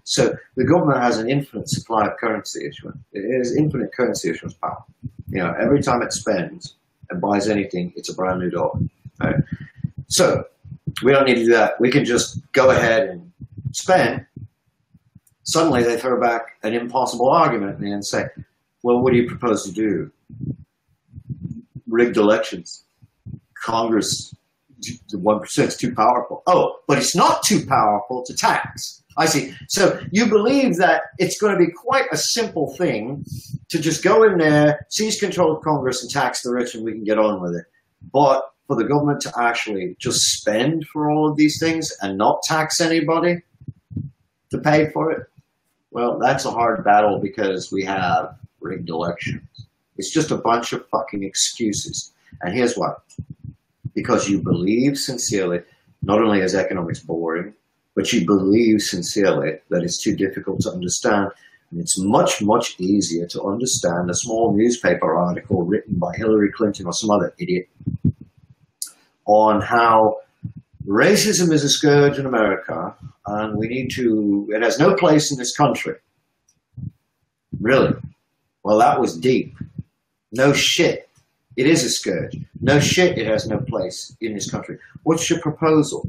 So the government has an infinite supply of currency issuance. It has infinite currency issuance power. You know, every time it spends and buys anything, it's a brand new dollar. Right? So we don't need to do that. We can just go ahead and spend. Suddenly they throw back an impossible argument and say, well, what do you propose to do? Rigged elections. Congress, the 1% is too powerful. Oh, but it's not too powerful to tax. I see. So you believe that it's going to be quite a simple thing to just go in there, seize control of Congress and tax the rich and we can get on with it. But for the government to actually just spend for all of these things and not tax anybody to pay for it, well, that's a hard battle because we have rigged elections. It's just a bunch of fucking excuses. And here's why. Because you believe sincerely, not only is economics boring, but you believe sincerely that it's too difficult to understand. And it's much, much easier to understand a small newspaper article written by Hillary Clinton or some other idiot on how racism is a scourge in America and we need to, it has no place in this country. Really? Well, that was deep. No shit. It is a scourge. No shit, it has no place in this country. What's your proposal?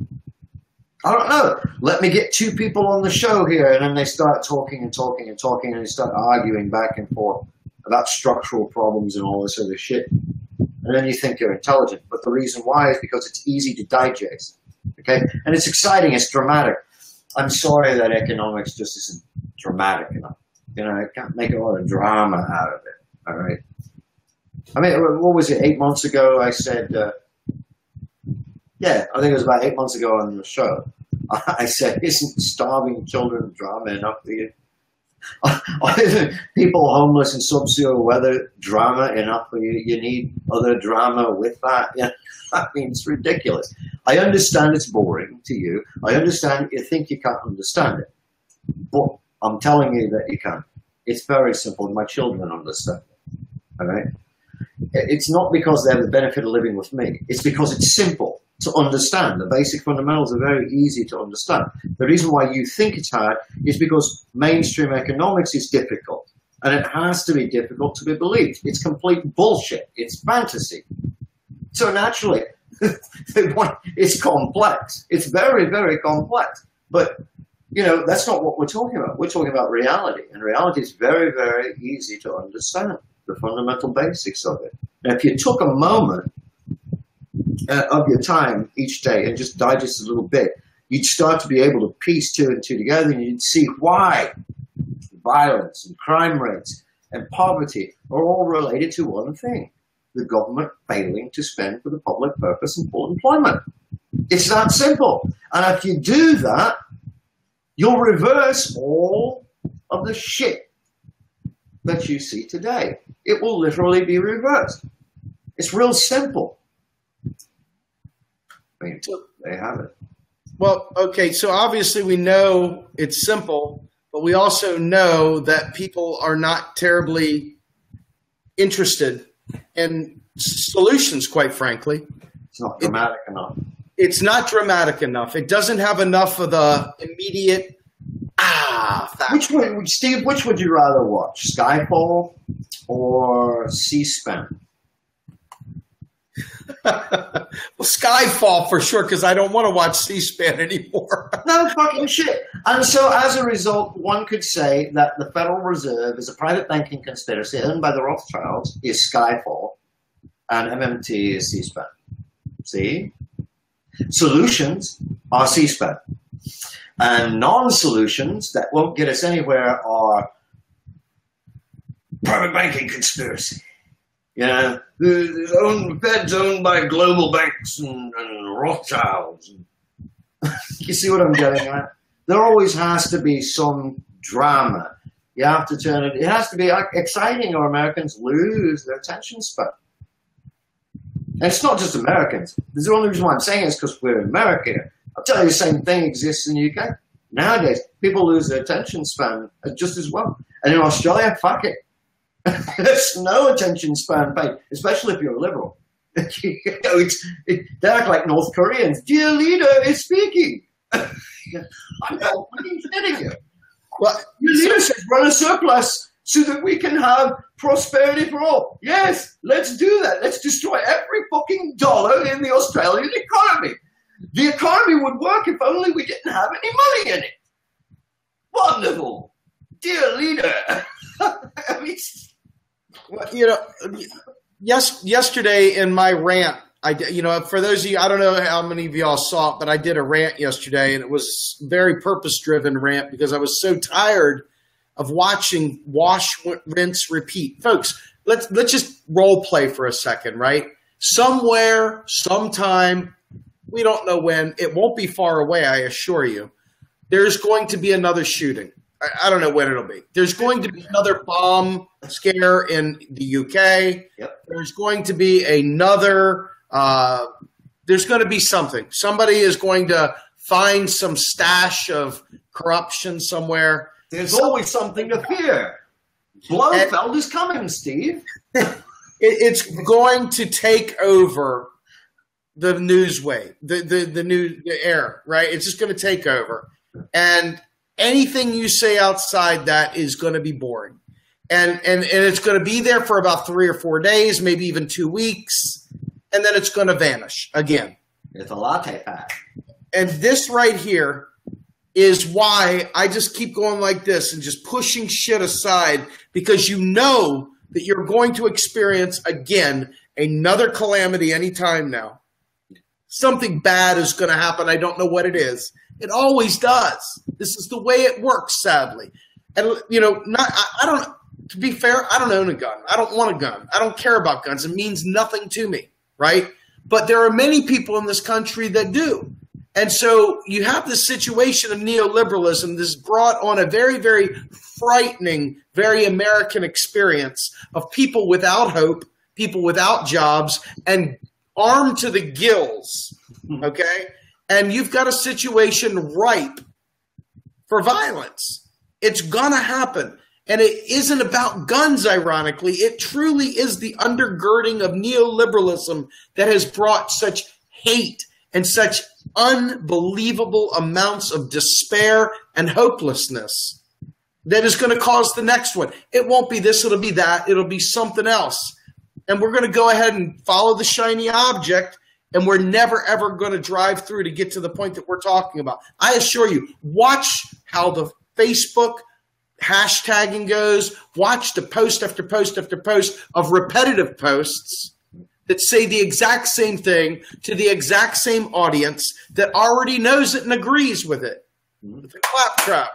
I don't know. Let me get two people on the show here, and then they start talking and talking and talking, and they start arguing back and forth about structural problems and all this other shit. And then you think you're intelligent. But the reason why is because it's easy to digest. Okay? And it's exciting. It's dramatic. I'm sorry that economics just isn't dramatic enough. You know, I can't make a lot of drama out of it. All right? I mean, what was it, 8 months ago I said, yeah, I think it was about 8 months ago on the show, I said, isn't starving children drama enough for you? Isn't people homeless in sub-zero weather drama enough for you? You need other drama with that? Yeah. I mean, it's ridiculous. I understand it's boring to you. I understand you think you can't understand it. But I'm telling you that you can. It's very simple. My children understand it. All right? It's not because they have the benefit of living with me. It's because it's simple to understand. The basic fundamentals are very easy to understand. The reason why you think it's hard is because mainstream economics is difficult. And it has to be difficult to be believed. It's complete bullshit. It's fantasy. So naturally, it's complex. It's very, very complex. But, you know, that's not what we're talking about. We're talking about reality. And reality is very, very easy to understand. The fundamental basics of it. Now, if you took a moment of your time each day and just digest a little bit, you'd start to be able to piece two and two together, and you'd see why violence and crime rates and poverty are all related to one thing: the government failing to spend for the public purpose and full employment. It's that simple. And if you do that, you'll reverse all of the shit that you see today. It will literally be reversed. It's real simple. I mean, they have it. Well, okay, so obviously we know it's simple, but we also know that people are not terribly interested in solutions, quite frankly. It's not dramatic enough. It's not dramatic enough. It doesn't have enough of the immediate factor. Steve, which would you rather watch, Skyfall or C-SPAN? Well, Skyfall for sure, because I don't want to watch C-SPAN anymore. No fucking shit. And so as a result, one could say that the Federal Reserve is a private banking conspiracy owned by the Rothschilds, is Skyfall, and MMT is C-SPAN. See? Solutions are C-SPAN. And non-solutions that won't get us anywhere are private banking conspiracy. You know, the Fed's owned by global banks and Rothschilds. You see what I'm getting at? There always has to be some drama. You have to turn it. It has to be exciting, or Americans lose their attention span. And it's not just Americans. The only reason why I'm saying it is because we're in America. I'll tell you, the same thing exists in the UK. Nowadays, people lose their attention span just as well. And in Australia, fuck it. There's no attention span paid, especially if you're a liberal. You know, they act like North Koreans. Dear leader is speaking. I'm not fucking kidding you. Well, Your leaders said run a surplus so that we can have prosperity for all. Yes, let's do that. Let's destroy every fucking dollar in the Australian economy. The economy would work if only we didn't have any money in it. Wonderful. Dear leader. I mean, well, you know, yesterday in my rant, for those of you, I don't know how many of y'all saw it, but I did a rant yesterday, and it was a very purpose-driven rant because I was so tired of watching wash, rinse, repeat. Folks, let's just role play for a second, right? Somewhere, sometime, we don't know when, it won't be far away, I assure you, there's going to be another shooting. I don't know when it'll be. There's going to be another bomb scare in the UK. Yep. There's going to be another there's going to be something. Somebody is going to find some stash of corruption somewhere. There's always something to fear. Blofeld is coming, Steve. It's going to take over the newsway, the air, right? It's just going to take over. And anything you say outside that is going to be boring. And it's going to be there for about 3 or 4 days, maybe even 2 weeks. And then it's going to vanish again. It's a latte pack. And this right here is why I just keep going like this and just pushing shit aside, because you know that you're going to experience again another calamity anytime now. Something bad is going to happen. I don't know what it is. It always does. This is the way it works, sadly. And, to be fair, I don't own a gun. I don't want a gun. I don't care about guns. It means nothing to me. Right? But there are many people in this country that do. And so you have this situation of neoliberalism that's brought on a very, very frightening, very American experience of people without hope, people without jobs, and armed to the gills. Okay? And you've got a situation ripe for violence. It's going to happen. And it isn't about guns, ironically. It truly is the undergirding of neoliberalism that has brought such hate and such unbelievable amounts of despair and hopelessness that is going to cause the next one. It won't be this, it'll be that, it'll be something else. And we're going to go ahead and follow the shiny object, and we're never, ever going to drive through to get to the point that we're talking about. I assure you, watch how the Facebook hashtagging goes. Watch the post after post after post of repetitive posts that say the exact same thing to the exact same audience that already knows it and agrees with it. It's a claptrap.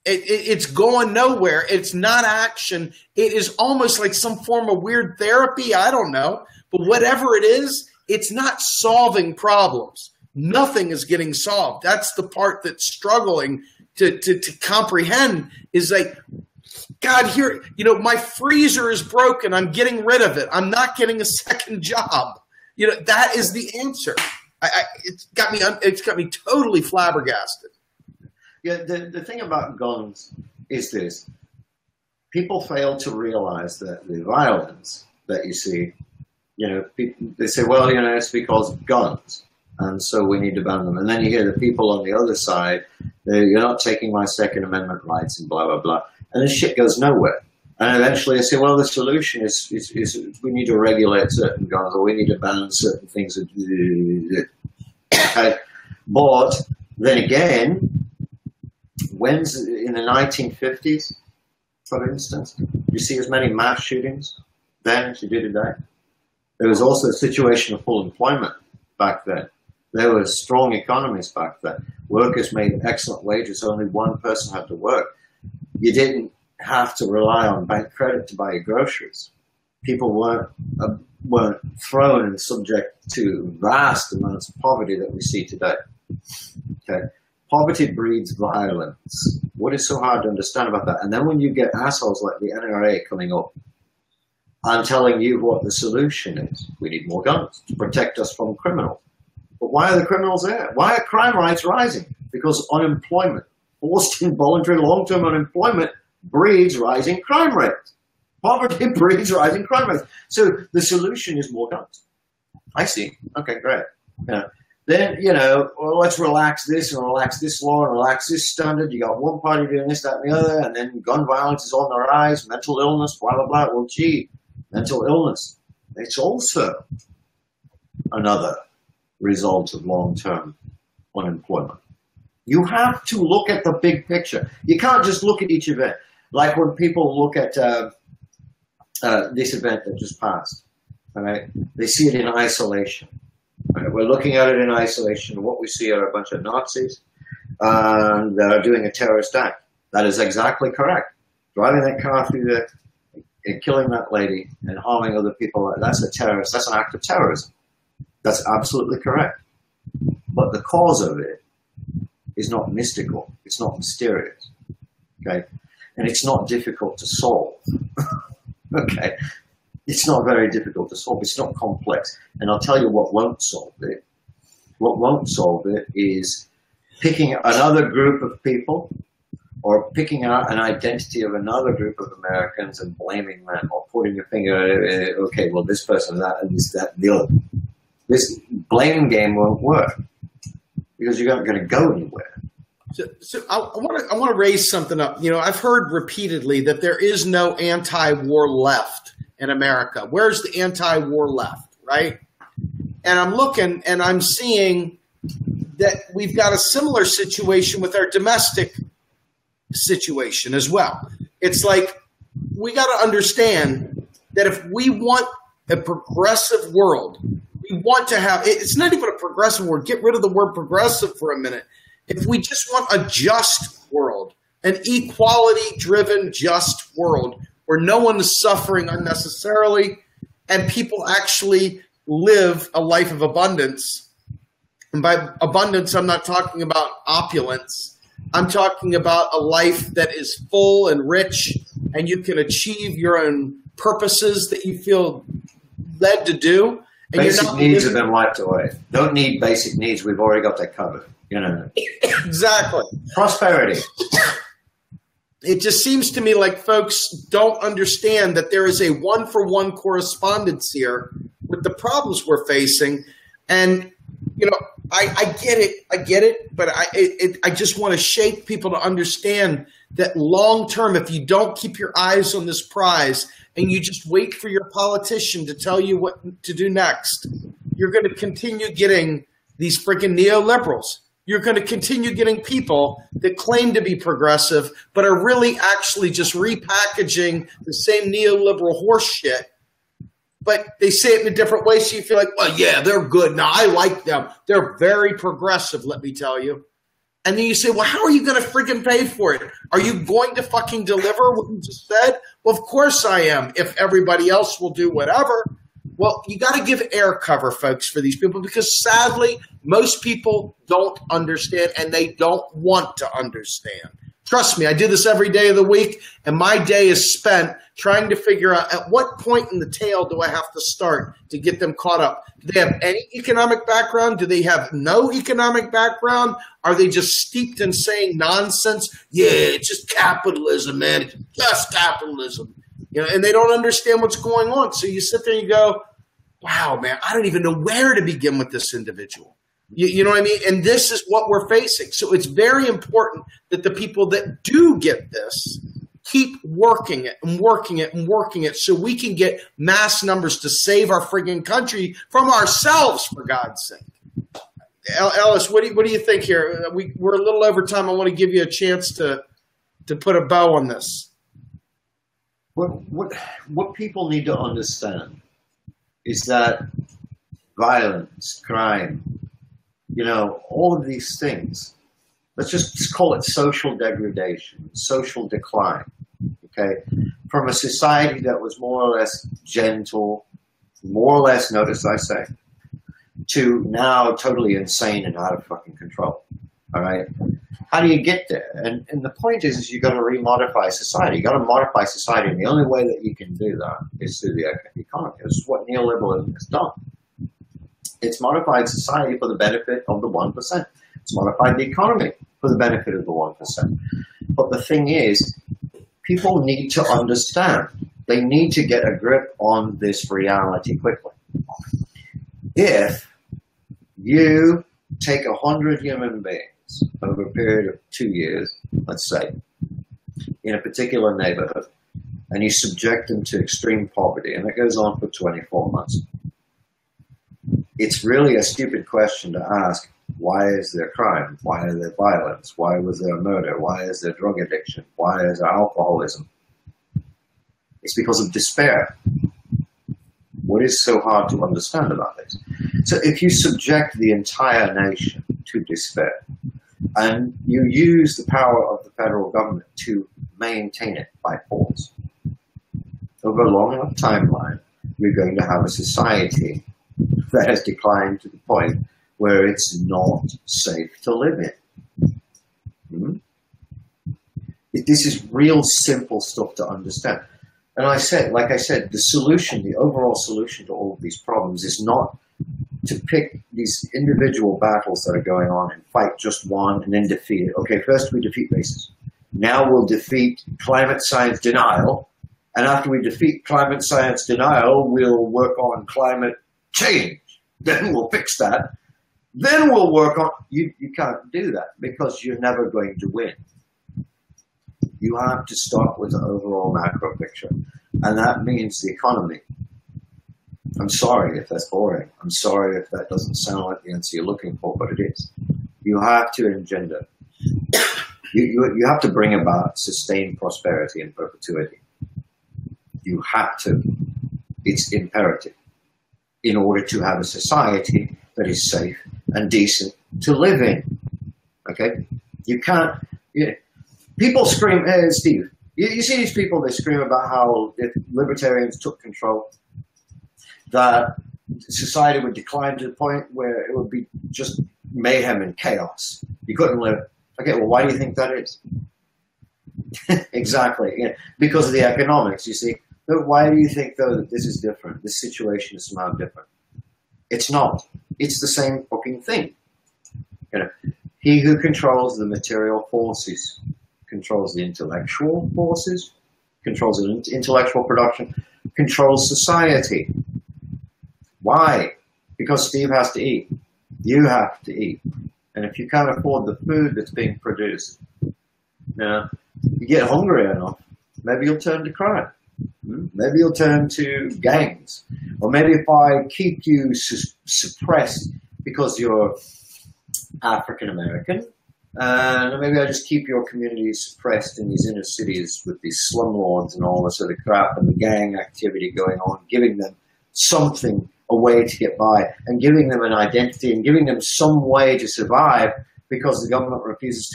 It's going nowhere. It's not action. It is almost like some form of weird therapy. I don't know. But whatever it is, it's not solving problems. Nothing is getting solved. That's the part that's struggling to comprehend, is like, God, here, my freezer is broken. I'm getting rid of it. I'm not getting a second job. That is the answer. It's got me totally flabbergasted. Yeah, the thing about guns is this. People fail to realize that the violence that you see, they say, well, it's because of guns, and so we need to ban them. And then you hear the people on the other side, you're not taking my Second Amendment rights and blah, blah, blah. And this shit goes nowhere. And eventually I say, well, the solution is we need to regulate certain guns, or we need to ban certain things. Okay. But then again, in the 1950s, for instance, you see as many mass shootings then as you do today. There was also a situation of full employment back then. There were strong economies back then. Workers made excellent wages. Only one person had to work. You didn't have to rely on bank credit to buy your groceries. People weren't thrown and subject to vast amounts of poverty that we see today. Okay. Poverty breeds violence. What is so hard to understand about that? And then when you get assholes like the NRA coming up and telling you what the solution is, we need more guns to protect us from criminals. But why are the criminals there? Why are crime rates rising? Because unemployment, forced involuntary long-term unemployment, breeds rising crime rates. Poverty breeds rising crime rates. So the solution is more guns. I see. Okay, great. then, you know, well, let's relax this and relax this law and relax this standard. You got one party doing this, that, and the other, and then gun violence is on the rise, mental illness, blah, blah, blah. Well, gee, mental illness, it's also another result of long-term unemployment. You have to look at the big picture. You can't just look at each event. Like when people look at this event that just passed, all right? They see it in isolation. Right? We're looking at it in isolation. What we see are a bunch of Nazis that are doing a terrorist act. That is exactly correct. Driving that car through the, and killing that lady and harming other people, that's a terrorist. That's an act of terrorism. That's absolutely correct. But the cause of it is not mystical. It's not mysterious. Okay? And it's not difficult to solve. Okay? It's not very difficult to solve. It's not complex. And I'll tell you what won't solve it. What won't solve it is picking another group of people or picking out an identity of another group of Americans and blaming them or putting your finger at, okay, well, this person, that, and this, that, and the other. This blaming game won't work because you're not going to go anywhere. So I want to raise something up. You know, I've heard repeatedly that there is no anti-war left in America. Where's the anti-war left, right? And I'm looking and I'm seeing that we've got a similar situation with our domestic situation as well. It's like we got to understand that if we want a progressive world, we want to have, it's not even a progressive word. Get rid of the word progressive for a minute. If we just want a just world, an equality-driven, just world, where no one is suffering unnecessarily and people actually live a life of abundance. And by abundance, I'm not talking about opulence. I'm talking about a life that is full and rich and you can achieve your own purposes that you feel led to do. And basic needs have been wiped away. Don't need basic needs. We've already got that covered. You know. Exactly. Prosperity. It just seems to me like folks don't understand that there is a one-for-one correspondence here with the problems we're facing. And, you know, I get it, but I just want to shake people to understand that long-term, if you don't keep your eyes on this prize and you just wait for your politician to tell you what to do next, you're going to continue getting these freaking neoliberals. You're going to continue getting people that claim to be progressive, but are really actually just repackaging the same neoliberal horse shit. But they say it in a different way, so you feel like, well, yeah, they're good. Now, I like them. They're very progressive, let me tell you. And then you say, well, how are you going to freaking pay for it? Are you going to fucking deliver what you just said? Well, of course I am, if everybody else will do whatever. Well, you got to give air cover, folks, for these people because sadly, most people don't understand and they don't want to understand. Trust me, I do this every day of the week, and my day is spent trying to figure out at what point in the tail do I have to start to get them caught up. Do they have any economic background? Do they have no economic background? Are they just steeped in saying nonsense? Yeah, it's just capitalism, man. It's just capitalism. You know, and they don't understand what's going on. So you sit there and you go, wow, man, I don't even know where to begin with this individual. You know what I mean? And this is what we're facing. So it's very important that the people that do get this keep working it and working it and working it so we can get mass numbers to save our friggin' country from ourselves, for God's sake. Ellis, what do you think here? We're a little over time. I want to give you a chance to put a bow on this. What people need to understand is that violence, crime, you know, all of these things, let's just call it social degradation, social decline, okay? From a society that was more or less gentle, more or less, notice I say, to now totally insane and out of fucking control, all right? How do you get there? And the point is you got to remodify society. You got to modify society, and the only way that you can do that is through the economy. This is what neoliberalism has done. It's modified society for the benefit of the 1%. It's modified the economy for the benefit of the 1%. But the thing is, people need to understand. They need to get a grip on this reality quickly. If you take 100 human beings over a period of 2 years, let's say, in a particular neighborhood, and you subject them to extreme poverty, and it goes on for 24 months. It's really a stupid question to ask, why is there crime? Why is there violence? Why was there murder? Why is there drug addiction? Why is there alcoholism? It's because of despair. What is so hard to understand about this? So if you subject the entire nation to despair, and you use the power of the federal government to maintain it by force, over a long enough timeline, we're going to have a society that has declined to the point where it's not safe to live in. This is real simple stuff to understand. And like I said, the solution, the overall solution to all of these problems is not to pick these individual battles that are going on and fight just one and then defeat it. Okay, first we defeat racism. Now we'll defeat climate science denial. And after we defeat climate science denial, we'll work on climate change. Then we'll fix that. Then we'll work on, you can't do that because you're never going to win. You have to start with the overall macro picture. And that means the economy. I'm sorry if that's boring. I'm sorry if that doesn't sound like the answer you're looking for, but it is. You have to engender. You have to bring about sustained prosperity and perpetuity. You have to. It's imperative in order to have a society that is safe and decent to live in. Okay? You can't. People scream, hey, Steve, you see these people, they scream about how if libertarians took control, that society would decline to the point where it would be just mayhem and chaos. You couldn't live. Okay, well, why do you think that is? Exactly. Because of the economics, you see. Why do you think, though, that this is different? This situation is somehow different. It's not. It's the same fucking thing. He who controls the material forces controls the intellectual forces, controls the intellectual production, controls society. Why? Because Steve has to eat. You have to eat. And if you can't afford the food that's being produced, you get hungry enough, maybe you'll turn to crime. Maybe you'll turn to gangs. Or maybe if I keep you suppressed because you're African American, and maybe I just keep your community suppressed in these inner cities with these slumlords and all this other crap and the gang activity going on, giving them something, a way to get by, and giving them an identity and giving them some way to survive because the government refuses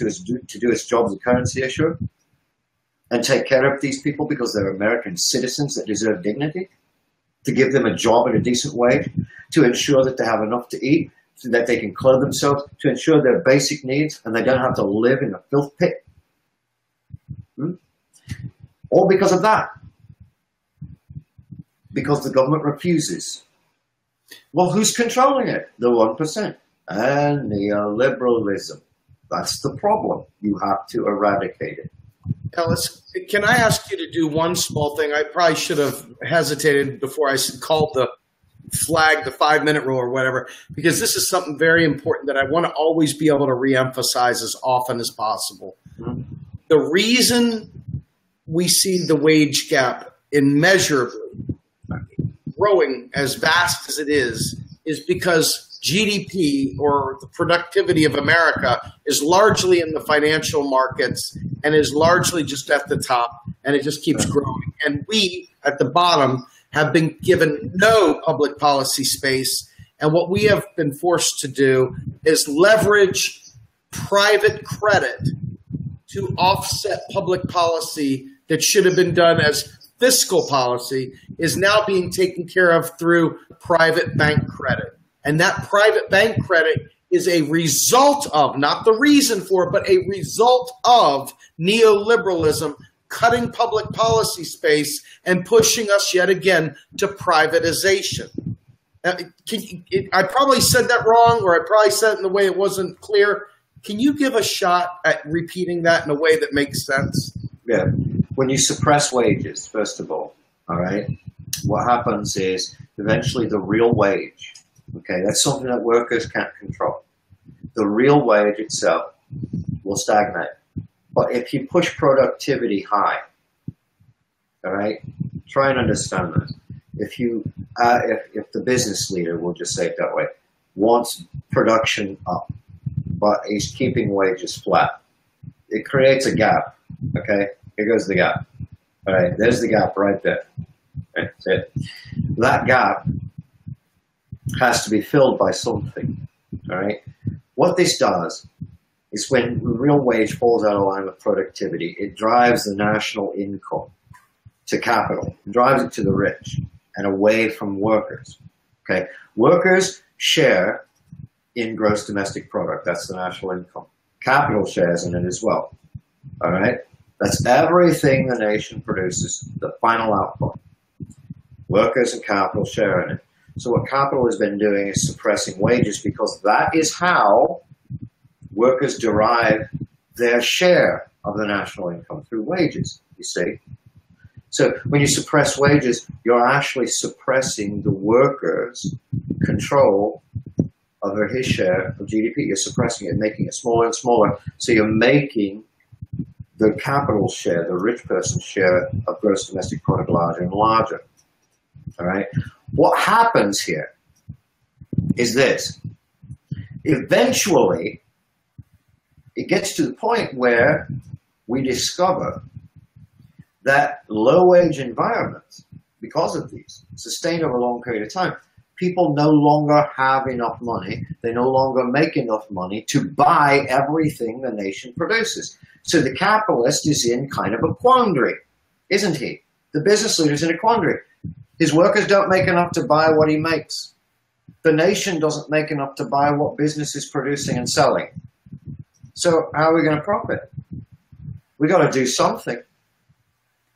to do its job as a currency issuer and take care of these people because they're American citizens that deserve dignity, to give them a job at a decent wage, to ensure that they have enough to eat, so that they can clothe themselves, to ensure their basic needs, and they don't have to live in a filth pit. All because of that. Because the government refuses. Well, who's controlling it? The 1%. And neoliberalism. That's the problem. You have to eradicate it. Ellis, can I ask you to do one small thing? I probably should have hesitated before I called the flag, the 5-minute rule or whatever, because this is something very important that I want to always be able to reemphasize as often as possible. The reason we see the wage gap immeasurably growing as vast as it is because GDP, or the productivity of America, is largely in the financial markets and is largely just at the top, and it just keeps growing. And we, at the bottom, have been given no public policy space. And what we have been forced to do is leverage private credit to offset public policy that should have been done as fiscal policy, is now being taken care of through private bank credit. And that private bank credit is a result of, not the reason for it, but a result of neoliberalism cutting public policy space and pushing us yet again to privatization. I probably said that wrong, or I probably said it in a way it wasn't clear. Can you give a shot at repeating that in a way that makes sense? Yeah. When you suppress wages, first of all right, what happens is eventually the real wage, okay, that's something that workers can't control. the real wage itself will stagnate. But if you push productivity high, all right, try and understand this. If you, if the business leader, we'll just say it that way, wants production up, but he's keeping wages flat, it creates a gap. Okay, here goes the gap. All right, there's the gap right there. Okay, that's it. That gap has to be filled by something. All right, what this does is when the real wage falls out of line with productivity, it drives the national income to capital, drives it to the rich and away from workers. Okay, workers share in gross domestic product. That's the national income. Capital shares in it as well. All right, that's everything the nation produces, the final output. Workers and capital share in it. So what capital has been doing is suppressing wages, because that is how workers derive their share of the national income, through wages, you see. So when you suppress wages, you're actually suppressing the worker's control of his share of GDP. You're suppressing it, making it smaller and smaller. So you're making the capital share, the rich person's share of gross domestic product, larger and larger. All right. What happens here is this. Eventually, it gets to the point where we discover that low-wage environments, because of these, sustained over a long period of time, people no longer have enough money. They no longer make enough money to buy everything the nation produces. So the capitalist is in kind of a quandary, isn't he? The business leader's in a quandary. His workers don't make enough to buy what he makes. The nation doesn't make enough to buy what business is producing and selling. So how are we going to profit? We got to do something.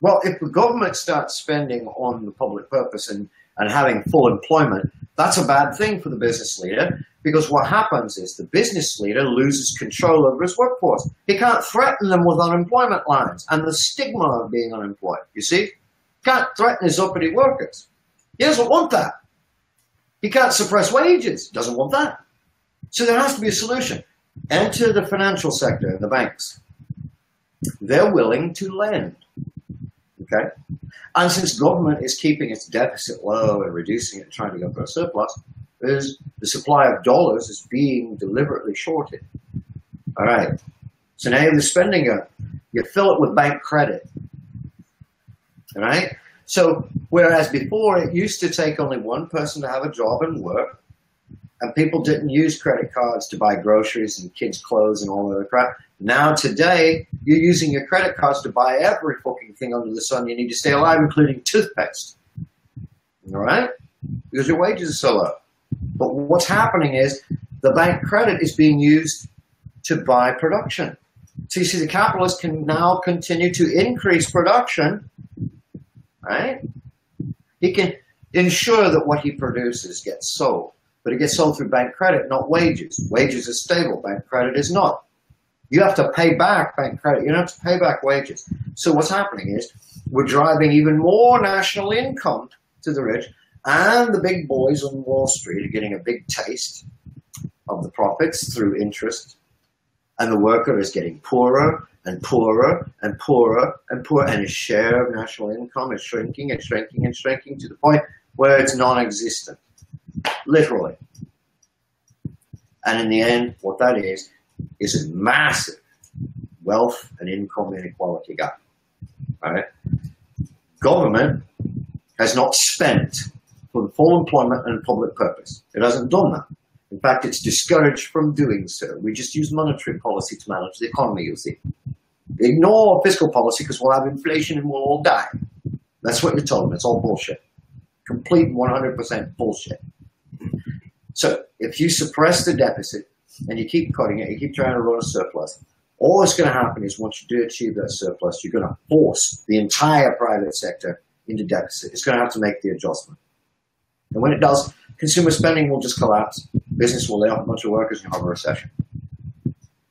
Well, if the government starts spending on the public purpose and having full employment, that's a bad thing for the business leader, because what happens is the business leader loses control over his workforce. He can't threaten them with unemployment lines and the stigma of being unemployed, you see? Can't threaten his uppity workers. He doesn't want that. He can't suppress wages. Doesn't want that. So there has to be a solution. Enter the financial sector, the banks. They're willing to lend. Okay? And since government is keeping its deficit low and reducing it and trying to go for a surplus, the supply of dollars is being deliberately shorted. All right. So now you have the spending gun. You fill it with bank credit. All right. So whereas before it used to take only one person to have a job and work, and people didn't use credit cards to buy groceries and kids' clothes and all that other crap. Now today you're using your credit cards to buy every fucking thing under the sun you need to stay alive, including toothpaste. All right, because your wages are so low. But what's happening is the bank credit is being used to buy production. So you see, the capitalist can now continue to increase production. Right? He can ensure that what he produces gets sold, but it gets sold through bank credit, not wages. Wages are stable, bank credit is not. You have to pay back bank credit, you don't have to pay back wages. So what's happening is we're driving even more national income to the rich, and the big boys on Wall Street are getting a big taste of the profits through interest, and the worker is getting poorer and poorer and poorer and poorer, and his share of national income is shrinking and shrinking and shrinking to the point where it's non-existent, literally. And in the end, what that is a massive wealth and income inequality gap. All right? Government has not spent for the full employment and public purpose. It hasn't done that. In fact, it's discouraged from doing so. We just use monetary policy to manage the economy, you see. Ignore fiscal policy because we'll have inflation and we'll all die. That's what you're told them. It's all bullshit. Complete 100% bullshit. So if you suppress the deficit and you keep cutting it, you keep trying to run a surplus, all that's going to happen is once you do achieve that surplus, you're going to force the entire private sector into deficit. It's going to have to make the adjustment. And when it does, consumer spending will just collapse. Business will lay off a bunch of workers and you'll have a recession.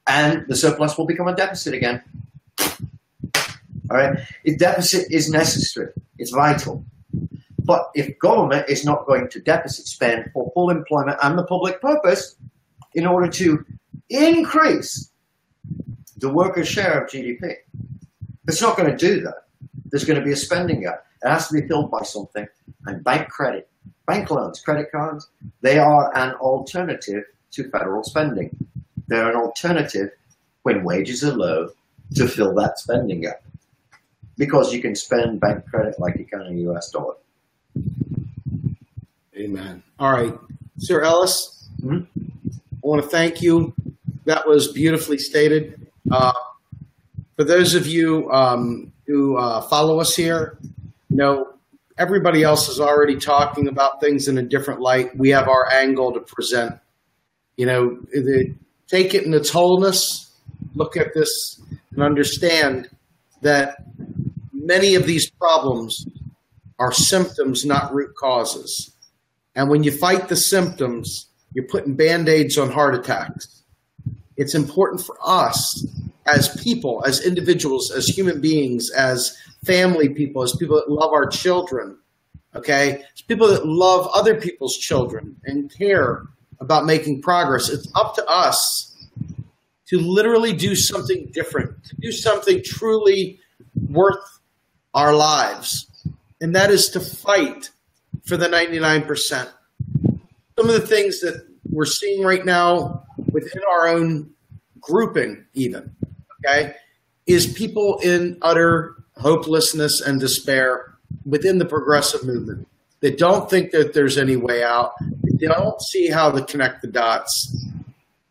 And the surplus will become a deficit again. All right? If deficit is necessary, it's vital. But if government is not going to deficit spend for full employment and the public purpose in order to increase the workers' share of GDP. It's not going to do that. There's going to be a spending gap. It has to be filled by something. And bank credit, bank loans, credit cards, they are an alternative to federal spending. They're an alternative when wages are low to fill that spending gap. Because you can spend bank credit like you can a US dollar. Amen. All right. Sir Ellis, I want to thank you. That was beautifully stated. For those of you who follow us here, you know, everybody else is already talking about things in a different light. We have our angle to present. You know, take it in its wholeness, look at this and understand that many of these problems are symptoms, not root causes. And when you fight the symptoms, you're putting Band-Aids on heart attacks. It's important for us as people, as individuals, as human beings, as family people, as people that love our children, okay? As people that love other people's children and care about making progress. It's up to us to literally do something different, to do something truly worth our lives. And that is to fight for the 99%. Some of the things that we're seeing right now within our own grouping even, okay, is people in utter hopelessness and despair within the progressive movement. They don't think that there's any way out. They don't see how to connect the dots.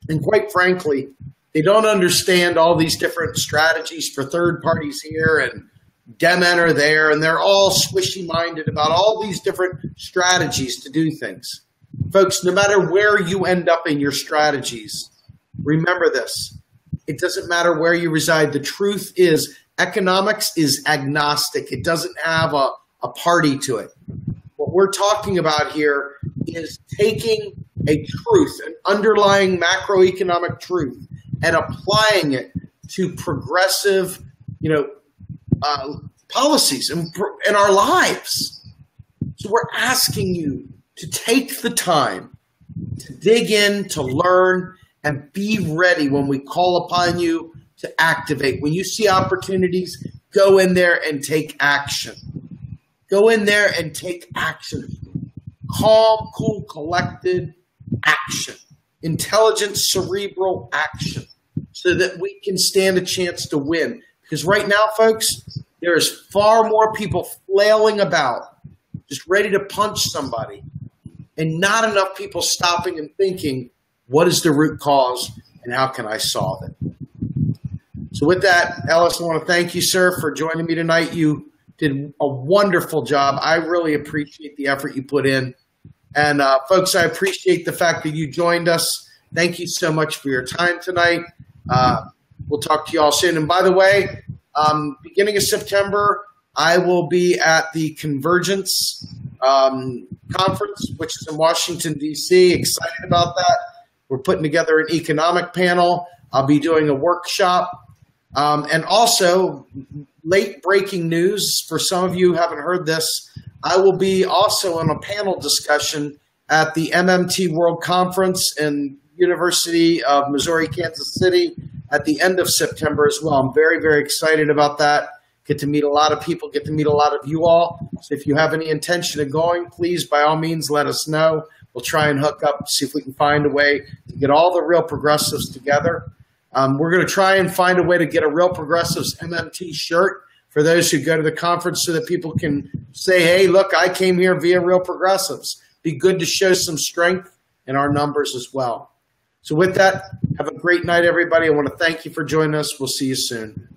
And quite frankly, they don't understand all these different strategies for third parties here and Demen there, and they're all squishy-minded about all these different strategies to do things. Folks, no matter where you end up in your strategies, remember this. It doesn't matter where you reside. The truth is economics is agnostic. It doesn't have a party to it. What we're talking about here is taking a truth, an underlying macroeconomic truth, and applying it to progressive, policies in our lives. So we're asking you to take the time to dig in, to learn, and be ready when we call upon you to activate. When you see opportunities, go in there and take action. Go in there and take action. Calm, cool, collected action. Intelligent, cerebral action, so that we can stand a chance to win. Because right now, folks, there's far more people flailing about, just ready to punch somebody, and not enough people stopping and thinking, what is the root cause and how can I solve it? So with that, Ellis, I want to thank you, sir, for joining me tonight. You did a wonderful job. I really appreciate the effort you put in. And folks, I appreciate the fact that you joined us. Thank you so much for your time tonight. We'll talk to you all soon. And by the way, beginning of September, I will be at the Convergence conference, which is in Washington, D.C. Excited about that. We're putting together an economic panel. I'll be doing a workshop. And also, late breaking news, for some of you who haven't heard this, I will be also on a panel discussion at the MMT World Conference in University of Missouri, Kansas City at the end of September as well. I'm very, very excited about that. Get to meet a lot of people, get to meet a lot of you all. So if you have any intention of going, please, by all means, let us know. We'll try and hook up, see if we can find a way to get all the real progressives together. We're going to try and find a way to get a Real Progressives MMT shirt for those who go to the conference so that people can say, hey, look, I came here via Real Progressives. Be good to show some strength in our numbers as well. So with that, have a great night, everybody. I want to thank you for joining us. We'll see you soon.